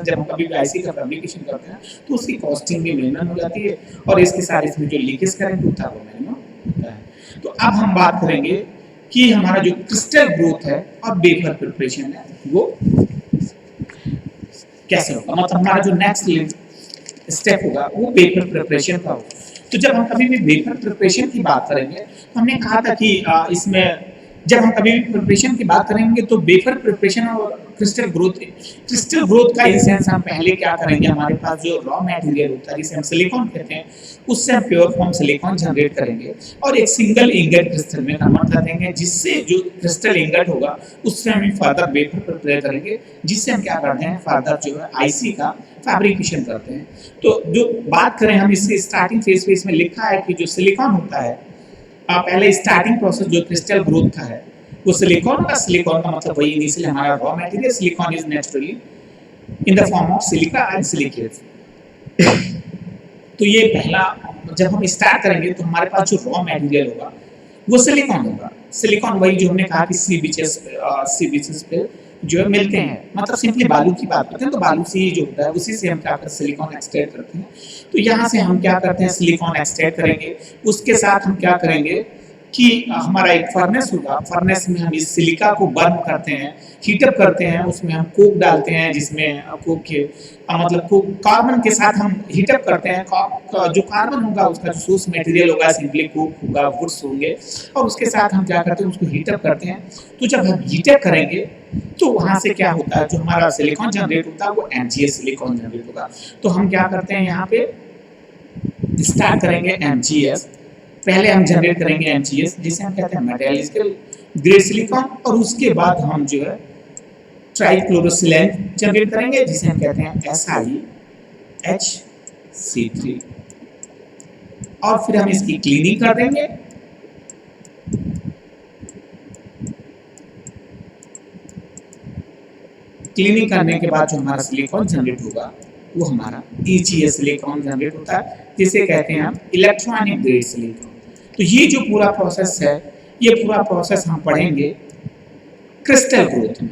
जब हम कभी भी आईसी का फैब्रिकेशन करते हैं तो उसकी कॉस्टिंग भी मिनिमम हो जाती है और इसके साथ इसमें जो लीकेज करंट होता है वो मिनिमम होता है। तो अब हम बात करेंगे कि हमारा जो क्रिस्टल ग्रोथ है और वेफर प्रिपरेशन है वो कैसे होगा, मतलब हमारा जो नेक्स्ट स्टेप होगा वो वेफर प्रिपरेशन का होगा। तो जब हम कभी भी वेफर प्रिपरेशन की बात करेंगे तो हमने कहा था कि इसमें जब हम कभी भी प्रिपरेशन की बात करेंगे तो वेफर प्रिपरेशन और क्रिस्टल ग्रोथ का इन सेंस हम पहले क्या करेंगे, हमारे पास जो रॉ मटेरियल होता है जिसे हम सिलिकॉन कहते हैं उससे हम प्योर फॉर्म सिलिकॉन जनरेट करेंगे और एक सिंगल इंगट क्रिस्टल में कन्वर्ट कर देंगे, जिससे जो क्रिस्टल इंगट होगा उससे हम फर्दर वेफर प्रिपेयर करेंगे, जिससे हम क्या करते हैं फर्दर जो है आईसी का फैब्रिकेशन करते हैं। तो जो बात करें हम इससे स्टार्टिंग फेज पे इसमें लिखा है कि जो सिलिकॉन होता है पहले स्टार्टिंग प्रोसेस जो क्रिस्टल ग्रोथ का है वो सिलिकॉन का मतलब वही इनिशियली हमारा raw material silicon is naturally in the form of silica and silicates. तो ये पहला जब हम स्टार्ट करेंगे तो हमारे पास जो रॉ मटेरियल होगा वो सिलिकॉन होगा। सिलिकॉन वही जो हमने कहा कि सी बीचेस पे जो है मिलते हैं, मतलब सिंपली बालू की बात करते हैं तो बालू से ही जो होता है उसी से हम क्या करते हैं सिलिकॉन एक्सट्रैक्ट करते हैं। तो यहाँ से हम क्या करते हैं सिलिकॉन एक्सट्रैक्ट करेंगे, उसके साथ हम क्या करेंगे कि हमारा एक फर्नेस होगा, फर्नेस में हम इस सिलिका को बर्न करते हैं, हीटअप करते हैं, उसमें हम कोक डालते हैं जिसमें कोक के मतलब कार्बन के साथ हम हीटअप करते हैं। जो कार्बन होगा उसका जो सोर्स मटेरियल होगा सिंपली कोक होगा, वुड्स होंगे और उसके साथ हम क्या करते हैं उसको हीटअप करते हैं। तो जब हम हीटअप करेंगे तो वहां से क्या होता है जो हमारा सिलिकॉन जनरेट होता है वो एमजीएस सिलिकॉन जनरेट होगा। तो हम क्या करते हैं यहाँ पे स्टार्ट करेंगे एमजीएस, पहले हम जनरेट करेंगे एमजीएस जिसे हम कहते हैं मेटालिकल ग्रेड सिलिकॉन और उसके बाद हम जो है ट्राइक्लोरोसिलेन जनरेट करेंगे जिसे हम कहते हैं SiHC3 और फिर हम इसकी क्लीनिंग कर देंगे। क्लीनिंग करने के बाद जो हमारा सिलिकॉन जनरेट होगा वो हमारा ईजीएस सिलिकॉन जनरेट होता है जिसे कहते हैं हम इलेक्ट्रॉनिक ग्रेड सिलिकॉन। तो ये जो पूरा प्रोसेस है ये पूरा प्रोसेस हम पढ़ेंगे क्रिस्टल ग्रोथ में।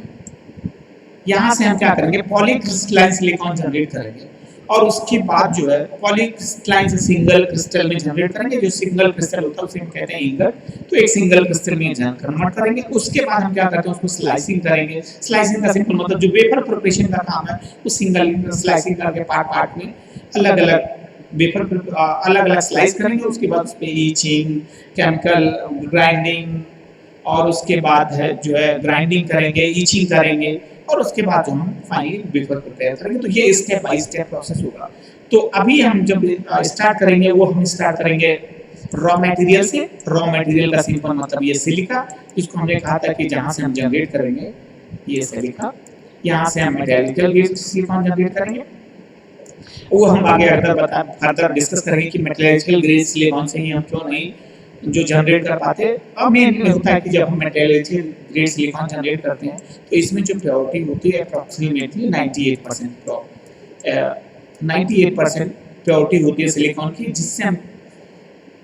यहाँ से हम क्या करेंगे पॉलीक्रिस्टलाइन सिलिकॉन जनरेट करेंगे और उसके बाद जो है पॉलीक्रिस्टलाइन से सिंगल क्रिस्टल में जनरेट करेंगे। जो सिंगल क्रिस्टल होता है उसे हम कहते हैं इंगट, तो एक सिंगल क्रिस्टल में कन्वर्ट करेंगे। उसके बाद हम क्या करते हैं उसको स्लाइसिंग करेंगे। स्लाइसिंग का सिंपल मतलब जो वेपर प्रिपरेशन का काम है वो सिंगल स्लाइसिंग करके पार्ट में अलग अलग वेपर अलग अलग स्लाइस करेंगे। उसके बाद उस पर ईचिंग, केमिकल ग्राइंडिंग और उसके बाद है जो है ग्राइंडिंग करेंगे, ईचिंग करेंगे, और उसके बाद जो हम फाइनली वेफर प्रिपेयर करेंगे। तो ये स्टेप बाय स्टेप प्रोसेस होगा। तो अभी हम जब स्टार्ट करेंगे वो हम स्टार्ट करेंगे रॉ मटेरियल से। रॉ मटेरियल का सिंपल मतलब ये सिलिका, इसको हमने कहा था कि जहाँ से हम जनरेट करेंगे ये सिलिका, यहाँ से हम मेटेरियल ग्रेड सिलिकॉन जनरेट करेंगे। वो हम आगे फर्दर डिस्कस करेंगे कि मेटेरियल ग्रेड सिलिकॉन से ही हम क्यों नहीं जो जनरेट कर पाते। अब मेन होता है कि जब हम मेटेरियल ग्रेड सिलिकॉन जनरेट करते हैं तो इसमें जो प्योरिटी होती है अप्रॉक्सीमेटली 98%। 98% प्योरिटी होती है सिलिकॉन की, जिससे हम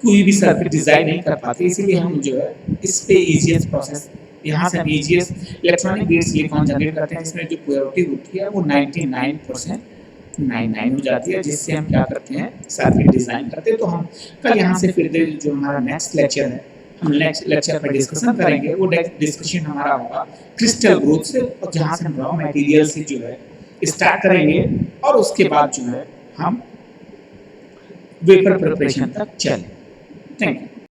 कोई भी सर्किट डिजाइन नहीं कर पाते। इसीलिए हम जो है इस पे ईजीएस प्रोसेस, यहाँ से हम EGS electronic grade silicone generate करते हैं, जिसमें जो प्योरिटी होती है वो 99.99 हो जाती है, जिससे हम क्या करते हैं सर्किट डिजाइन करते हैं। तो हम कल यहाँ से फिर जो हमारा नेक्स्ट लेक्चर है, हम नेक्स्ट लेक्चर पर डिस्कशन करेंगे। वो डिस्कशन हमारा होगा क्रिस्टल ग्रोथ से, और जहाँ से हम रॉ मटेरियल से जो है स्टार्ट करेंगे और उसके बाद जो है हम वेपर प्रिपरेशन तक चलें। Thank you.